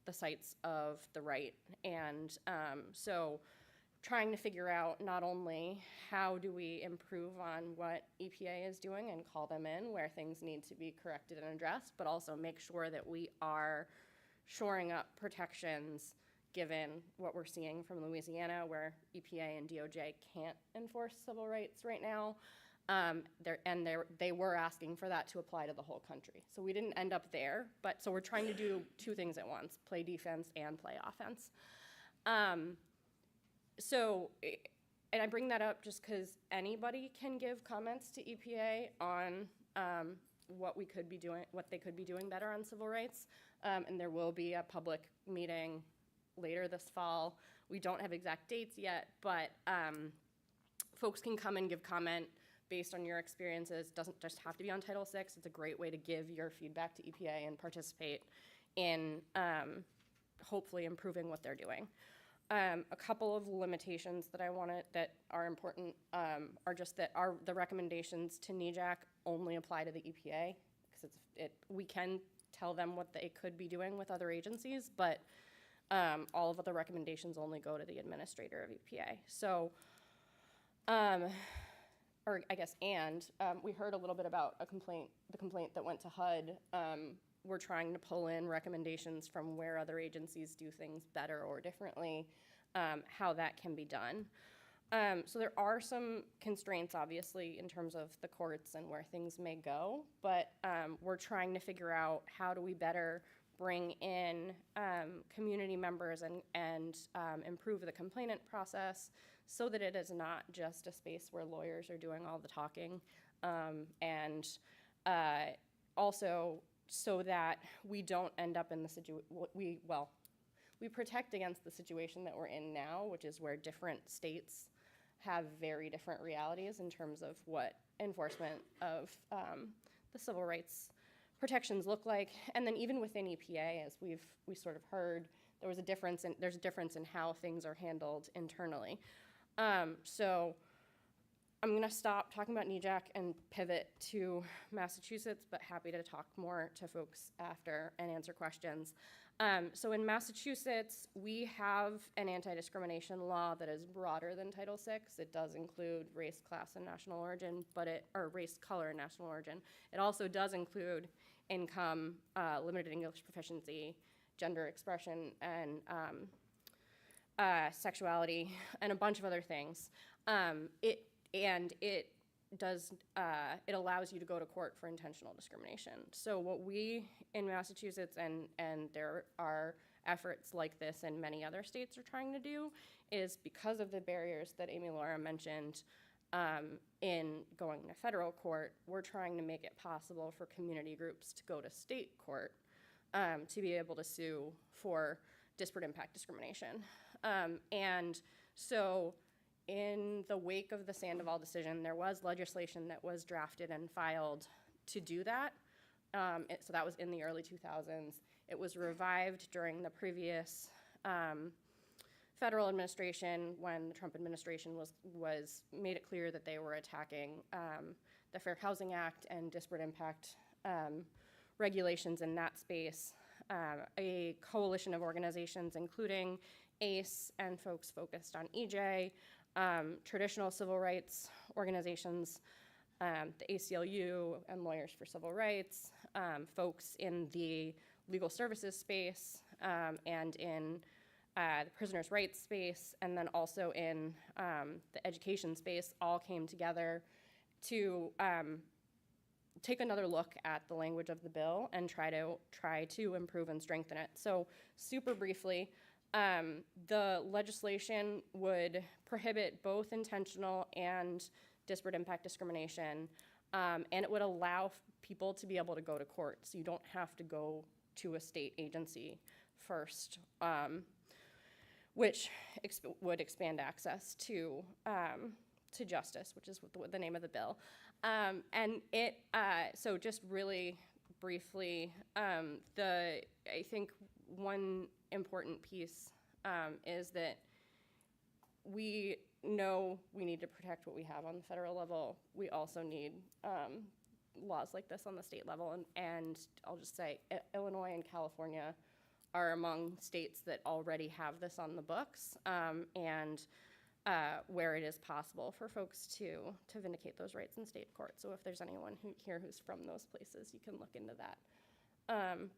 the sights of the right. And so trying to figure out not only how do we improve on what EPA is doing and call them in where things need to be corrected and addressed, but also make sure that we are shoring up protections given what we're seeing from Louisiana, where EPA and DOJ can't enforce civil rights right now. They were asking for that to apply to the whole country. So we didn't end up there, but so we're trying to do two things at once, play defense and play offense. And I bring that up just because anybody can give comments to EPA on what they could be doing better on civil rights. And there will be a public meeting later this fall. We don't have exact dates yet, but folks can come and give comment based on your experiences. Doesn't just have to be on Title VI. It's a great way to give your feedback to EPA and participate in hopefully improving what they're doing. A couple of limitations that are important are just that the recommendations to NEJAC only apply to the EPA, because we can tell them what they could be doing with other agencies, but all of the recommendations only go to the administrator of EPA. So, we heard a little bit about the complaint that went to HUD. We're trying to pull in recommendations from where other agencies do things better or differently, how that can be done. So there are some constraints, obviously, in terms of the courts and where things may go, but we're trying to figure out how do we better bring in community members and improve the complainant process so that it is not just a space where lawyers are doing all the talking, and also so that we don't end up in the situation, we protect against the situation that we're in now, which is where different states have very different realities in terms of what enforcement of the civil rights protections look like. And then even within EPA, as we sort of heard, there's a difference in how things are handled internally. So I'm gonna stop talking about NEJAC and pivot to Massachusetts, but happy to talk more to folks after and answer questions. So in Massachusetts, we have an anti-discrimination law that is broader than Title VI. It does include race, class, and national origin, or race, color, and national origin. It also does include income, limited English proficiency, gender expression, and sexuality, and a bunch of other things. It allows you to go to court for intentional discrimination. So what we in Massachusetts, and there are efforts like this in many other states are trying to do, is because of the barriers that Amy Laura mentioned in going to federal court, we're trying to make it possible for community groups to go to state court to be able to sue for disparate impact discrimination. And so in the wake of the Sandoval decision, there was legislation that was drafted and filed to do that. So that was in the early 2000s. It was revived during the previous federal administration when the Trump administration was made it clear that they were attacking the Fair Housing Act and disparate impact regulations in that space. A coalition of organizations, including ACE and folks focused on EJ, traditional civil rights organizations, the ACLU and Lawyers for Civil Rights, folks in the legal services space, and in the prisoners' rights space, and then also in the education space, all came together to take another look at the language of the bill and try to improve and strengthen it. So super briefly, the legislation would prohibit both intentional and disparate impact discrimination, and it would allow people to be able to go to court. So you don't have to go to a state agency first, which would expand access to justice, which is the name of the bill. And it, so just really briefly, I think one important piece is that we know we need to protect what we have on the federal level. We also need laws like this on the state level. And I'll just say Illinois and California are among states that already have this on the books, and where it is possible for folks to vindicate those rights in state court. So if there's anyone here who's from those places, you can look into that.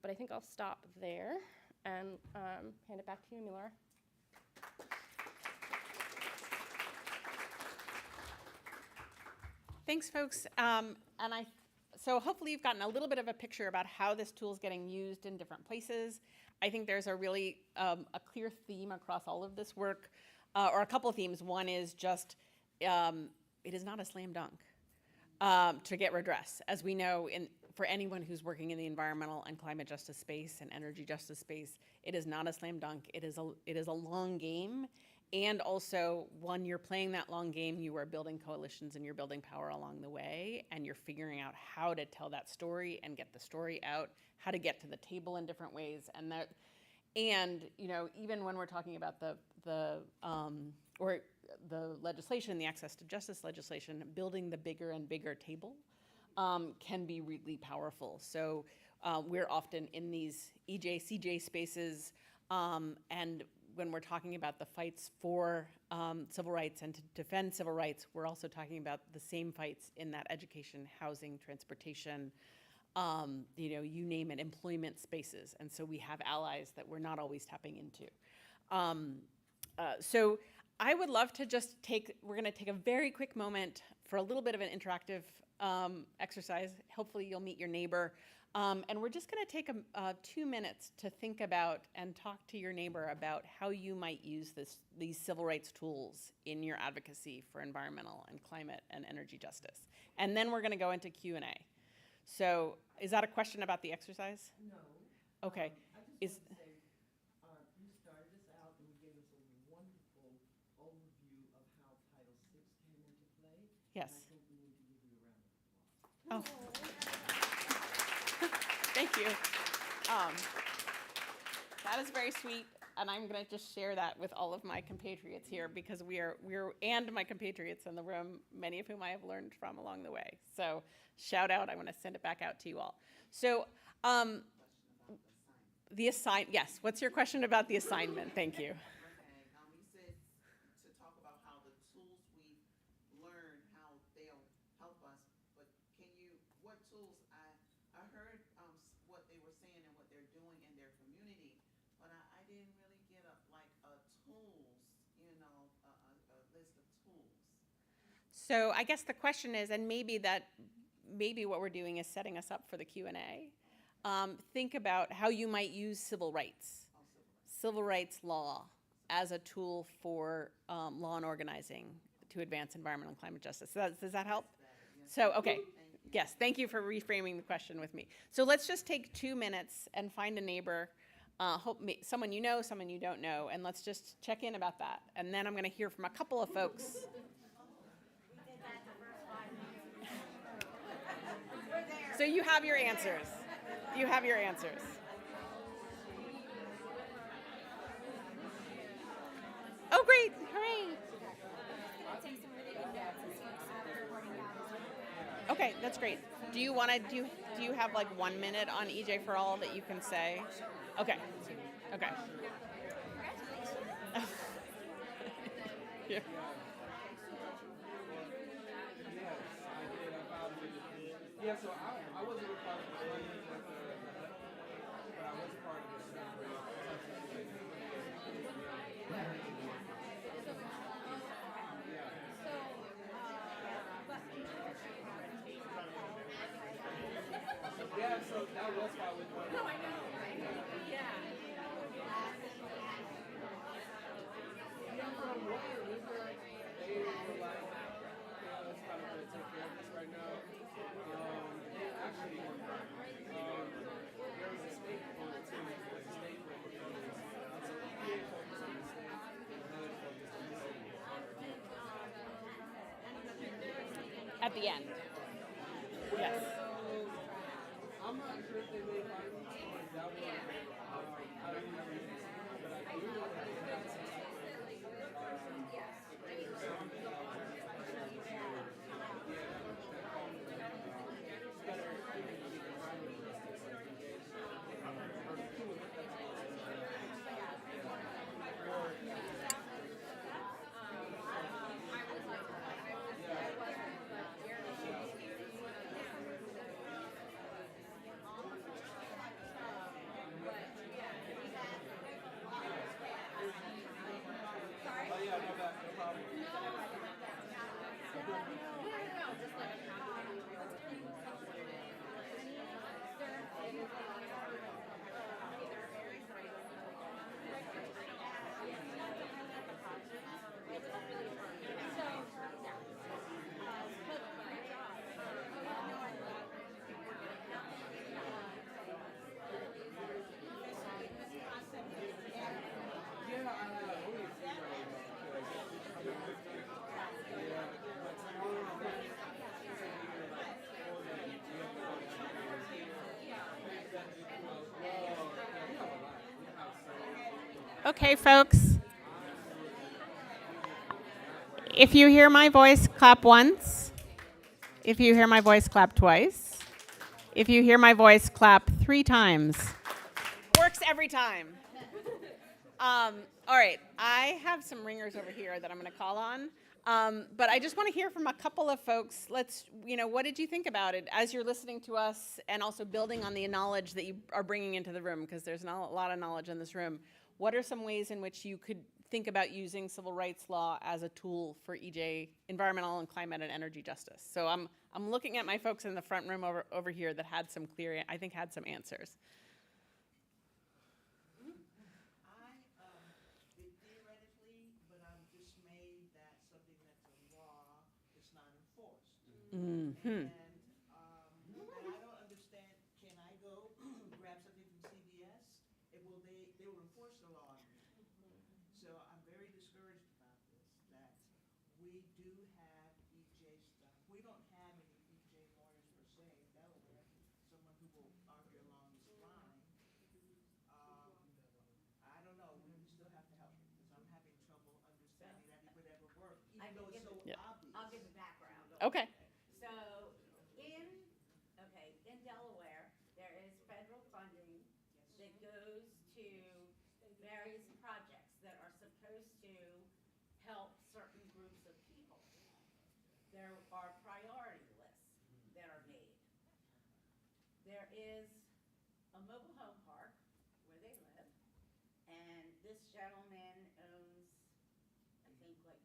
But I think I'll stop there and hand it back to you, Laura. Thanks, folks. So hopefully you've gotten a little bit of a picture about how this tool is getting used in different places. I think there's a really a clear theme across all of this work, or a couple of themes. One is just it is not a slam dunk to get redress. As we know, for anyone who's working in the environmental and climate justice space and energy justice space, it is not a slam dunk. It is a long game. And also, when you're playing that long game, you are building coalitions and you're building power along the way, and you're figuring out how to tell that story and get the story out, how to get to the table in different ways, and you know, even when we're talking about the legislation, the access to justice legislation, building the bigger and bigger table can be really powerful. So we're often in these EJ, CJ spaces, and when we're talking about the fights for civil rights and to defend civil rights, we're also talking about the same fights in that education, housing, transportation, you know, you name it, employment spaces. And so we have allies that we're not always tapping into. So I would love to just we're gonna take a very quick moment for a little bit of an interactive exercise. Hopefully you'll meet your neighbor. And we're just going to take 2 minutes to think about and talk to your neighbor about how you might use these civil rights tools in your advocacy for environmental and climate and energy justice. And then we're going to go into Q&A. So is that a question about the exercise? No. Okay. I just want to say, you started us out and you gave us a wonderful overview of how Title VI came into play. Yes. And I think we need to give you a round of applause. Oh. Thank you. That is very sweet, and I'm going to just share that with all of my compatriots here, because we're and my compatriots in the room, many of whom I have learned from along the way. So shout out, I want to send it back out to you all. So yes, what's your question about the assignment? Thank you. Okay, you said to talk about how the tools we've learned, how they'll help us, but what tools, I heard what they were saying and what they're doing in their community, but I didn't really get a tools, you know, a list of tools. So I guess the question is, and maybe what we're doing is setting us up for the Q&A. Think about how you might use civil rights law as a tool for law and organizing to advance environmental and climate justice. Does that help? So, okay. Yes, thank you for reframing the question with me. So let's just take 2 minutes and find a neighbor, someone you know, someone you don't know, and let's just check in about that. And then I'm going to hear from a couple of folks. So you have your answers. You have your answers. Oh, great. Hooray. Okay, that's great. Do you want to do you have like 1 minute on EJ for all that you can say? Okay. Okay. Yeah. Yeah, so I wasn't a part of the funding, but I was part of the yeah, so that was why we wanted. No, I know. At the end. Yes. I'm not sure if they made findings on that one. I don't remember, but I do know that they had some. Okay, folks. If you hear my voice, clap once. If you hear my voice, clap twice. If you hear my voice, clap 3 times. Works every time. All right, I have some ringers over here that I'm going to call on. But I just want to hear from a couple of folks. What did you think about it as you're listening to us and also building on the knowledge that you are bringing into the room, because there's not a lot of knowledge in this room. What are some ways in which you could think about using civil rights law as a tool for EJ, environmental and climate and energy justice? So I'm looking at my folks in the front room over here that had some had some answers. Theoretically, but I'm dismayed that something that's a law is not enforced. Mm-hmm. And I don't understand, can I go grab something from CVS? They will enforce the law on me. So I'm very discouraged about this, that we do have EJ stuff. We don't have any EJ lawyers per se in Delaware, someone who will argue along this line. I don't know, we still have to help me, because I'm having trouble understanding that it would ever work, even though it's so Yeah. obvious. I'll give the background. Okay. So in Delaware, there is federal funding that goes to various projects that are supposed to help certain groups of people. There are priority lists that are made. There is a mobile home park where they live, and this gentleman owns, I think, like,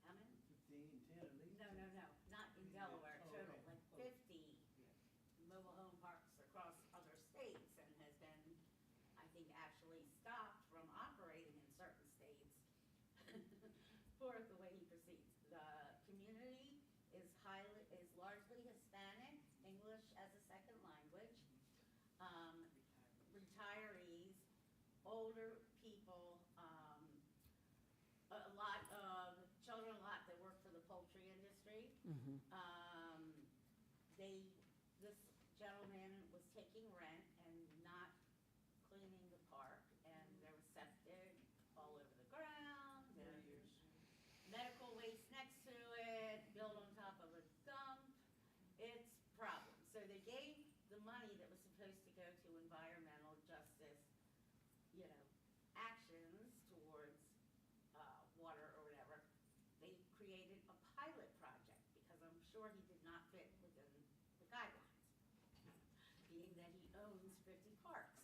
how many? 15, 10 at least. No, not in Delaware total, like 50 mobile home parks across other states, and has been, I think, actually stopped from operating in certain states for the way he proceeds. The community is largely Hispanic, This gentleman was taking rent and not cleaning the park, and there was septic all over the ground, there's medical waste next to it, built on top of a dump. It's problems. So they gave the money that was supposed to go to environmental justice, actions towards water or whatever. They created a pilot project because I'm sure he did not fit within the guidelines, being that he owns 50 parks.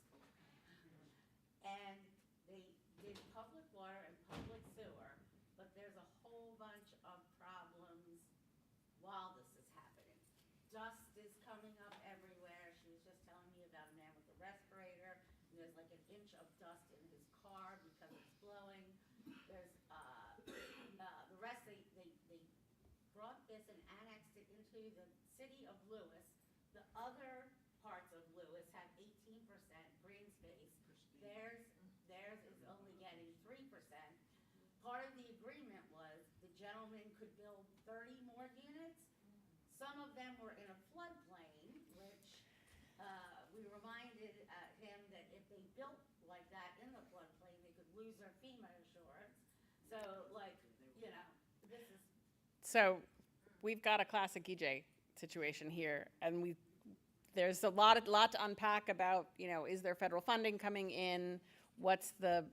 And they did public water and public sewer, but there's a whole bunch of problems while this is happening. Dust is coming up everywhere. She was just telling me about a man with a respirator. And there's like an inch of dust in his car because it's blowing. There's the rest. They brought this and annexed it into the city of Lewis. The other parts of Lewis have 18% green space. Theirs is only getting 3%. Part of the agreement was the gentleman could build 30 more units. Some of them were in a floodplain, which we reminded him that if they built like that in the floodplain, they could lose their FEMA insurance. So, this is. So we've got a classic EJ situation here, and there's a lot to unpack about, is there federal funding coming in? What's the,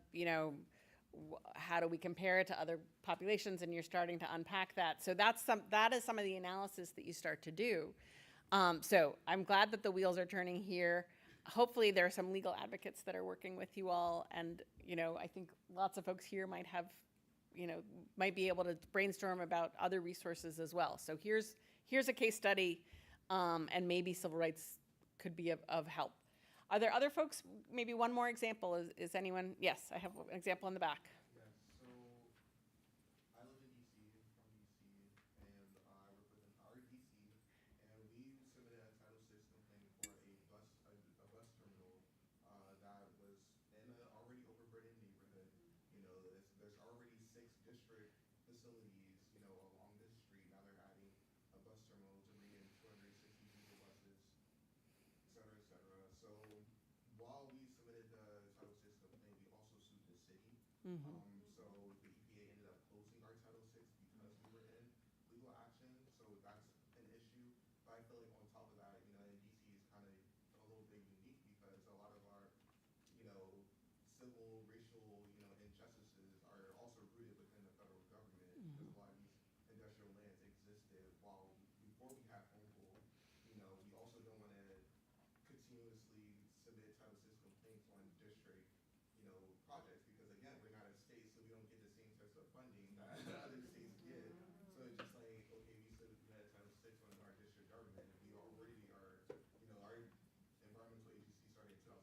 how do we compare it to other populations? And you're starting to unpack that. So that is some of the analysis that you start to do. So I'm glad that the wheels are turning here. Hopefully there are some legal advocates that are working with you all. And, I think lots of folks here might have, might be able to brainstorm about other resources as well. So here's a case study, and maybe civil rights could be of help. Are there other folks? Maybe one more example. Is anyone? Yes, I have an example in the back. Yes, so I live in DC, from DC, and I represent RDC, and we submitted a Title VI complaint for a bus terminal that was in an already overburdened neighborhood. There's already 6 district facilities, along this street. Now they're adding a bus terminal to bring in 260 diesel buses, et cetera, et cetera. So while we submitted the Title VI complaint, we also sued the city. So the EPA ended up closing our Title VI because we were in legal action. So that's an issue. But I feel like on top of that, in DC is kind of a little bit unique because a lot of our, civil, racial, injustices are also rooted within the federal government because a lot of these industrial lands existed before we had home rule. We also don't want to continuously submit Title VI complaints on district, projects because again, we're not a state, so we don't get the same types of funding that other states get. So it's just like, okay, we submitted Title VI on our district government, and we already are, our environmental agency started in 2005.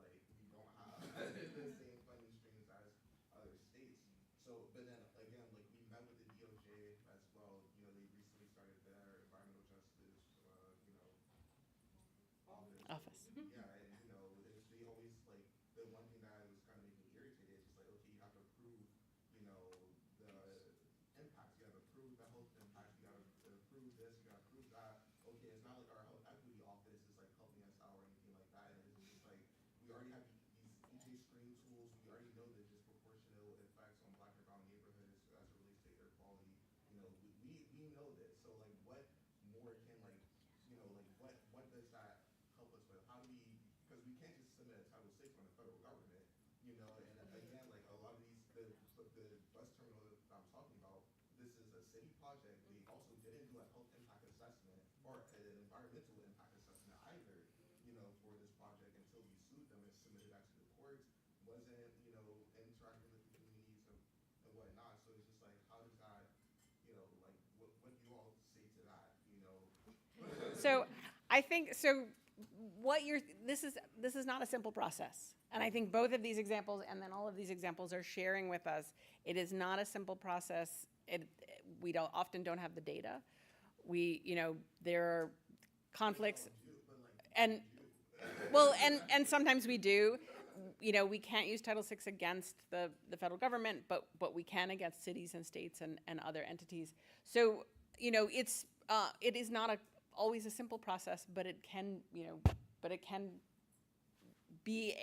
Like, we don't have the same funding streams as other states. So, but then again, like we met with the DOJ as well. They recently started their environmental justice, office. Yeah, and they always like the one thing that was kind of making me irritated is just like, okay, you have to prove, the impacts. You have to prove the health impacts. You got to prove this. You got to prove that. Okay, it's not like our health equity office is like helping us out or anything like that. It's just like we already have these EJ screening tools. We already know the disproportionate effects on Black and brown neighborhoods as it relates to air quality. We know this. So like, what more can like what does that help us with? How do we, because we can't just submit a Title VI on the federal government, and again, like a lot of these, the bus terminal that I'm talking about, this is a city project. They also didn't do a health impact assessment or an environmental impact assessment either, for this project until we sued them and submitted that to the courts. Wasn't, interacting with the communities and whatnot. So it's just like, how does that, like, what do you all say to that, So I think this is not a simple process. And I think both of these examples and then all of these examples are sharing with us, it is not a simple process. We often don't have the data. There are conflicts. And sometimes we do. We can't use Title VI against the federal government, but we can against cities and states and other entities. So you know, it is not always a simple process, but it can, but it can be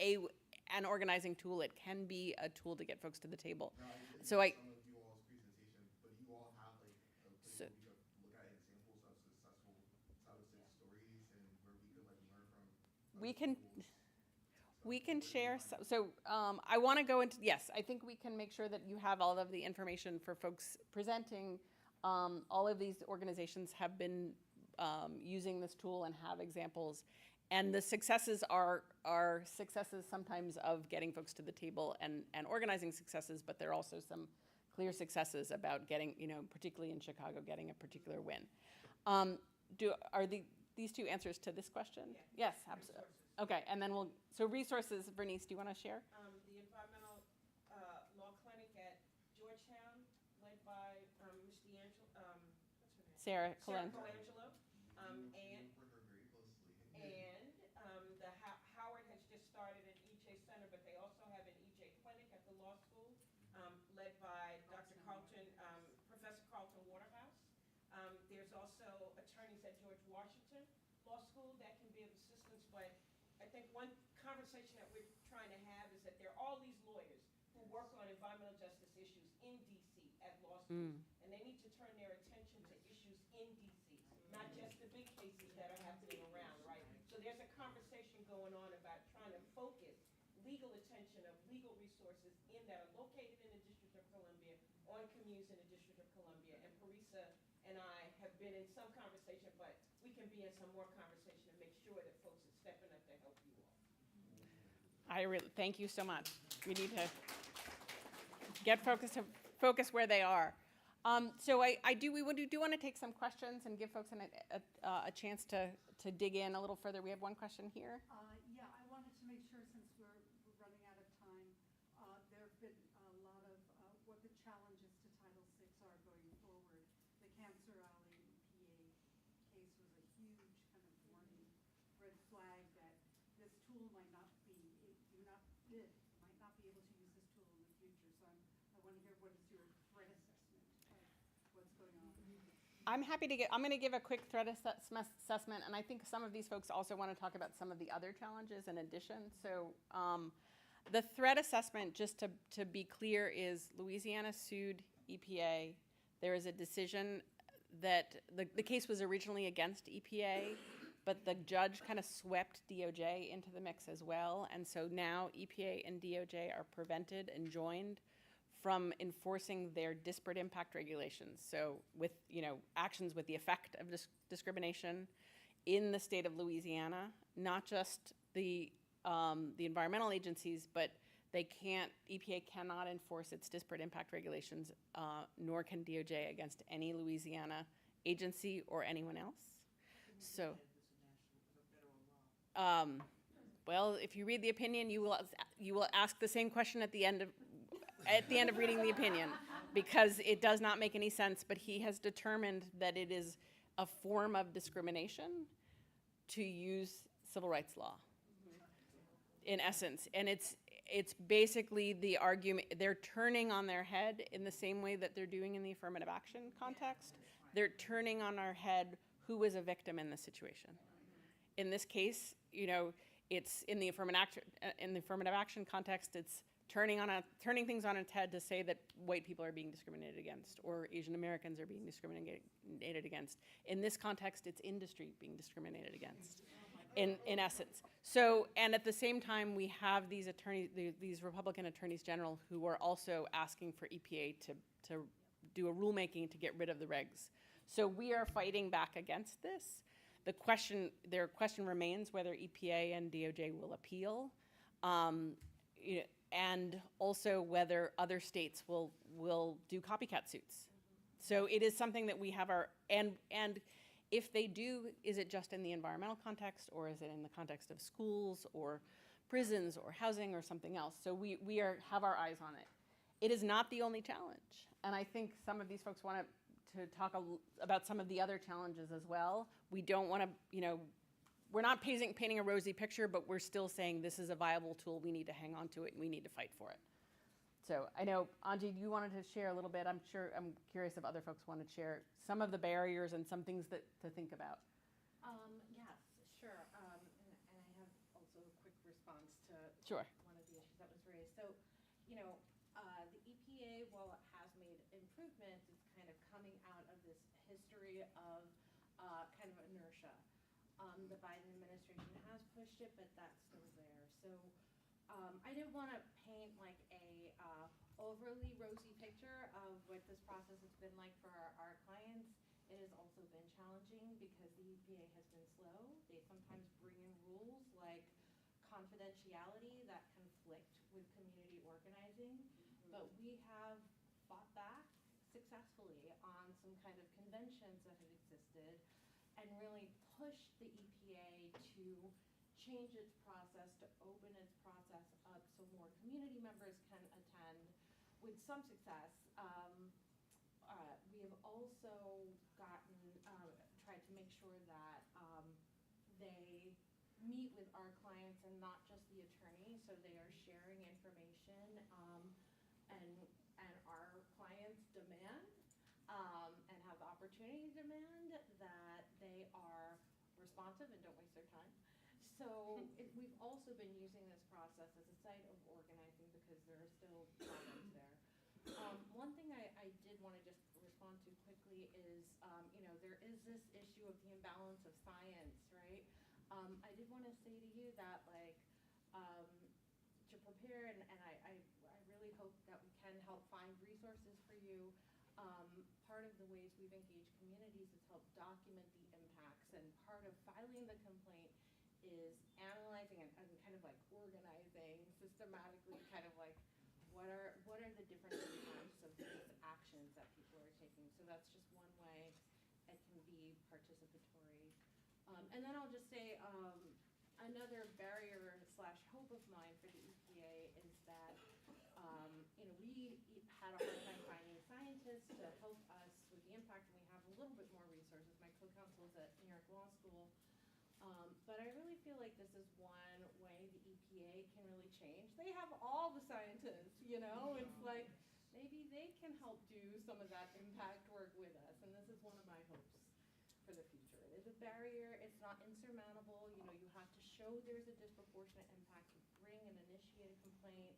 an organizing tool. It can be a tool to get folks to the table. Now, I did So hear some of you all's presentation, but do you all have like a place So- where we could look at examples of successful Title VI stories and where we could like learn from We other can- schools? We So, can where do you share, find so I want to go into, yes, I think we can make sure that you have all of the information for folks presenting. All of these organizations have been using this tool and have examples. And the successes are successes sometimes of getting folks to the table and organizing successes, but there are also some clear successes about getting, particularly in Chicago, getting a particular win. Are these two answers to this question? Yes, absolutely. Okay, and then so resources, Bernice, do you want to share? The environmental law clinic at Georgetown, led by Ms. D'Angelo, what's her name? Sarah Sarah Colangelo. Colangelo. We And work her very closely. the Howard has just started an EJ center, but they also have an EJ clinic at the law school, led by Dr. Carlton, Professor Carlton Waterhouse. There's also attorneys at George Washington Law School that can be of assistance, but I think one conversation that we're trying to have is that there are all these lawyers who work on environmental justice issues in DC at law schools, and they need to turn their attention to issues in DC, not just the big cases that are happening around, right? So there's a conversation going on about trying to focus legal attention of legal resources that are located in the District of Columbia, on communes in the District of Columbia. And Parisa and I have been in some conversation, but we can be in some more conversation and make sure that folks are stepping up to help you all. Thank you so much. We need to get focus where they are. So we do want to take some questions and give folks a chance to dig in a little further. We have one question here. Yeah, I wanted to make sure, since we're running out of time, there have been a lot of what the challenges to Title VI are going forward. The Cancer Alley EPA case was a huge kind of warning, red flag that this tool might not be able to use this tool in the future. So I want to hear, what is your threat assessment of what's going on? I'm going to give a quick threat assessment, and I think some of these folks also want to talk about some of the other challenges in addition. So the threat assessment, just to be clear, is Louisiana sued EPA. There is a decision that the case was originally against EPA, but the judge kind of swept DOJ into the mix as well. And so now EPA and DOJ are prevented and joined from enforcing their disparate impact regulations. So with, actions with the effect of discrimination in the state of Louisiana, not just the environmental agencies, but EPA cannot enforce its disparate impact regulations, nor can DOJ against any Louisiana agency or anyone else. So, well, if you read the opinion, you will ask the same question at the end of reading the opinion, because it does not make any sense. But he has determined that it is a form of discrimination to use civil rights law, in essence. And it's basically the argument, they're turning on their head in the same way that they're doing in the affirmative action context. They're turning on our head who was a victim in this situation. In this case, it's in the affirmative action context, it's turning things on its head to say that white people are being discriminated against or Asian Americans are being discriminated against. In this context, it's industry being discriminated against, in essence. So, and at the same time, we have these Republican attorneys general who are also asking for EPA to do a rulemaking to get rid of the regs. So we are fighting back against this. Their question remains whether EPA and DOJ will appeal. And also whether other states will do copycat suits. So it is something that we have and if they do, is it just in the environmental context, or is it in the context of schools or prisons or housing or something else? So we have our eyes on it. It is not the only challenge. And I think some of these folks want to talk about some of the other challenges as well. We don't want to, we're not painting a rosy picture, but we're still saying this is a viable tool. We need to hang on to it, and we need to fight for it. So I know, Anji, you wanted to share a little bit. I'm curious if other folks want to share some of the barriers and some things to think about. Yes, sure. And I have also a quick response to Sure. one of the issues that was raised. So, you know, the EPA, while it has made improvements, it's kind of coming out of this history of kind of inertia. The Biden administration has pushed it, but that's still there. So I didn't want to paint like a overly rosy picture of what this process has been like for our clients. It has also been challenging because the EPA has been slow. They sometimes bring in rules like confidentiality that conflict with community organizing. But we have fought back successfully on some kind of conventions that had existed and really pushed the EPA to change its process, to open its process up so more community members can attend with some success. We have also tried to make sure that they meet with our clients and not just the attorney, so they are sharing information, and our clients demand and have the opportunity to demand that they are responsive and don't waste their time. So we've also been using this process as a site of organizing because there are still problems there. One thing I did want to just respond to quickly is, there is this issue of the imbalance of science, right? I did want to say to you that, like, to prepare, and I really hope that we can help find resources for you. Part of the ways we've engaged communities is help document the impacts, and part of filing the complaint is analyzing and kind of like organizing systematically, kind of like what are the different impacts of these actions that people are taking. So that's just one way it can be participatory. And then I'll just say another barrier / hope of mine for the EPA is that we had a hard time finding scientists to help us with the impact, and we have a little bit more resources. My co-counsel is at New York Law School. But I really feel like this is one way the EPA can really change. They have all the scientists, it's like maybe they can help do some of that impact work with us. And this is one of my hopes for the future. It is a barrier. It's not insurmountable. You have to show there's a disproportionate impact to bring and initiate a complaint.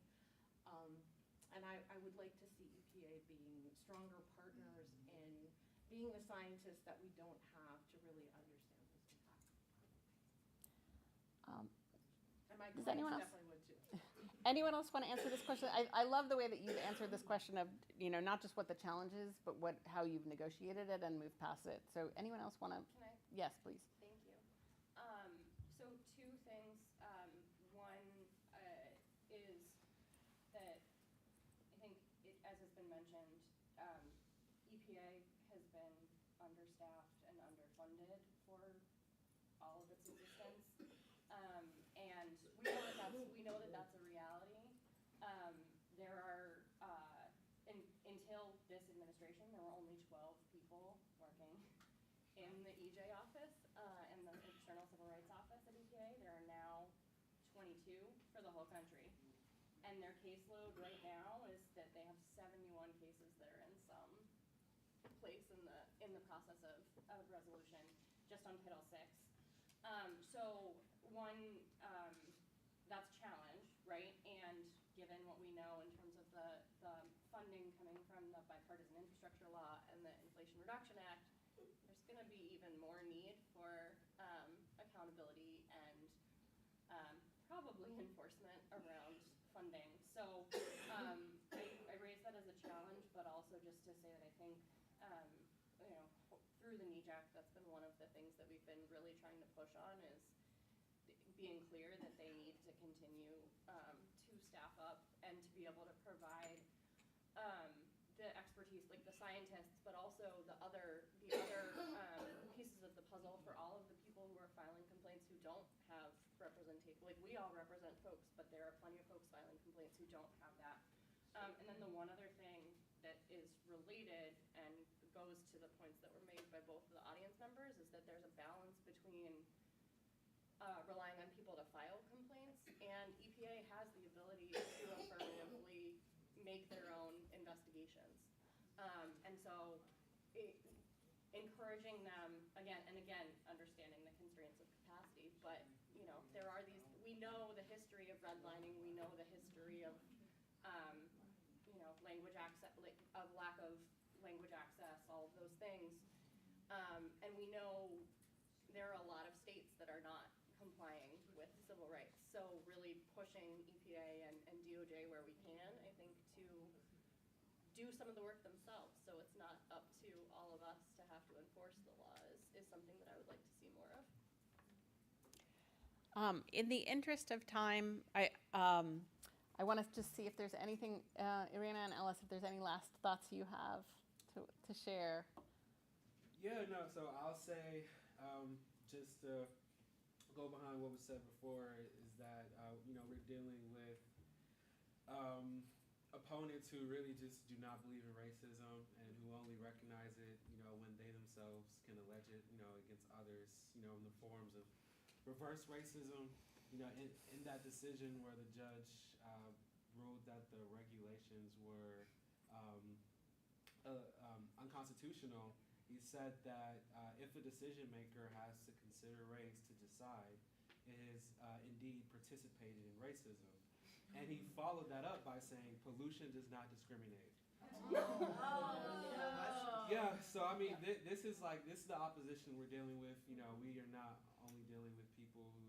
And I would like to see EPA being stronger partners in being the scientists that we don't have to really understand this impact. And my Does anyone clients else? definitely would too. Anyone else want to answer this question? I love the way that you've answered this question of, not just what the challenge is, but how you've negotiated it and moved past it. So anyone else want to? Can I? Yes, please. Thank you. So two things. One is that I think, as has been mentioned, EPA has been understaffed and underfunded for all of its existence, and we know that that's a reality. There are until this administration, there were only 12 people working in the EJ office and the External Civil Rights Office at EPA. There are now 22 for the whole country. And their caseload right now is that they have 71 cases that are in some place in the process of resolution just on Title VI. So one, that's a challenge, right? And given what we know in terms of the funding coming from the Bipartisan Infrastructure Law and the Inflation Reduction Act, there's going to be even more need for accountability and probably enforcement around funding. So I raise that as a challenge, but also just to say that I think, through the CEEJH, that's been one of the things that we've been really trying to push on is being clear that they need to continue to staff up and to be able to provide the expertise, like the scientists, but also the other pieces of the puzzle for all of the people who are filing complaints who don't have representation. Like, we all represent folks, but there are plenty of folks filing complaints who don't have that. And then the one other thing that is related and goes to the points that were made by both of the audience members is that there's a balance between relying on people to file complaints, and EPA has the ability to affirmatively make their own investigations. And so encouraging them, again, understanding the constraints of capacity, but, there are these, we know the history of redlining, we know the history of, language access, of lack of language access, all of those things. And we know there are a lot of states that are not complying with civil rights. So really pushing EPA and DOJ where we can, I think, to do some of the work themselves. So it's not up to all of us to have to enforce the laws is something that I would like to see more of. In the interest of time, I want to just see if there's anything, Irina and Ellis, if there's any last thoughts you have to share. Yeah, no, so I'll say, just to go behind what was said before, is that, we're dealing with opponents who really just do not believe in racism and who only recognize it, when they themselves can allege it, against others, in the forms of reverse racism. In that decision where the judge ruled that the regulations were unconstitutional, he said that if a decision maker has to consider race to decide, it is indeed participated in racism. And he followed that up by saying pollution does not discriminate. Yeah, so I mean, this is the opposition we're dealing with. We are not only dealing with people who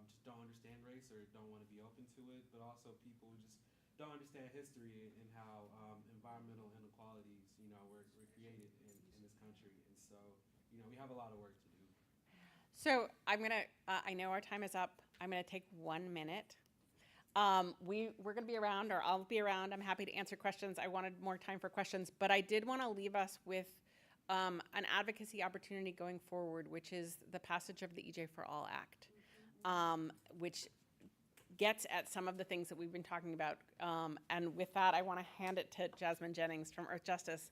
just don't understand race or don't want to be open to it, but also people who just don't understand history and how environmental inequalities, were created in this country. And so, we have a lot of work to do. So I know our time is up. I'm gonna take 1 minute. We're gonna be around, or I'll be around. I'm happy to answer questions. I wanted more time for questions, but I did want to leave us with an advocacy opportunity going forward, which is the passage of the EJ for All Act, which gets at some of the things that we've been talking about. And with that, I want to hand it to Jasmine Jennings from Earth Justice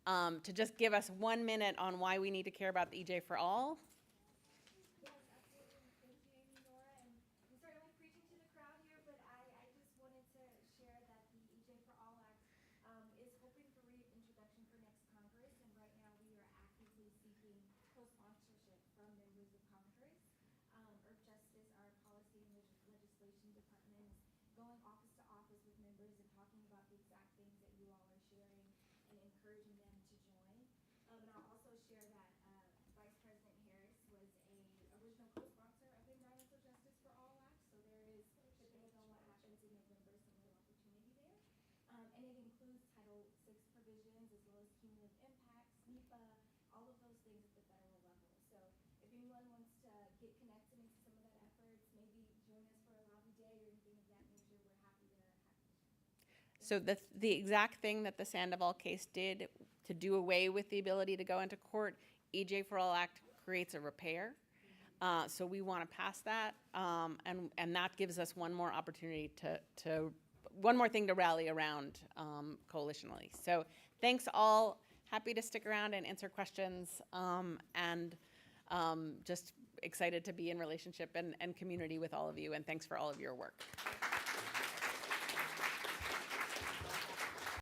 to just give us 1 minute on why we need to care about the EJ for All. Yes, absolutely. Thank you, Amy, Laura. And I'm certainly preaching to the crowd here, but I just wanted to share that the EJ for All Act is hoping for reintroduction for next Congress. And right now we are actively seeking co-sponsorship from members of Congress. Earth Justice, our policy and legislation department, is going office to office with members and talking about the exact things that you all are sharing and encouraging them to join. And I'll also share that Vice President Harris was a original co-sponsor of the Environmental Justice for All Act, so there is, depending on what happens in November, some real opportunity there. And it includes Title VI provisions as well as cumulative impacts, NEPA, all of those things at the federal level. So if anyone wants to get connected into some of that efforts, maybe join us for a lobby day or anything of that nature, we're happy to. So the exact thing that the Sandoval case did to do away with the ability to go into court, EJ for All Act creates a repair. So we want to pass that, and that gives us one more opportunity one more thing to rally around coalitionally. So thanks all. Happy to stick around and answer questions, and just excited to be in relationship and community with all of you, and thanks for all of your work.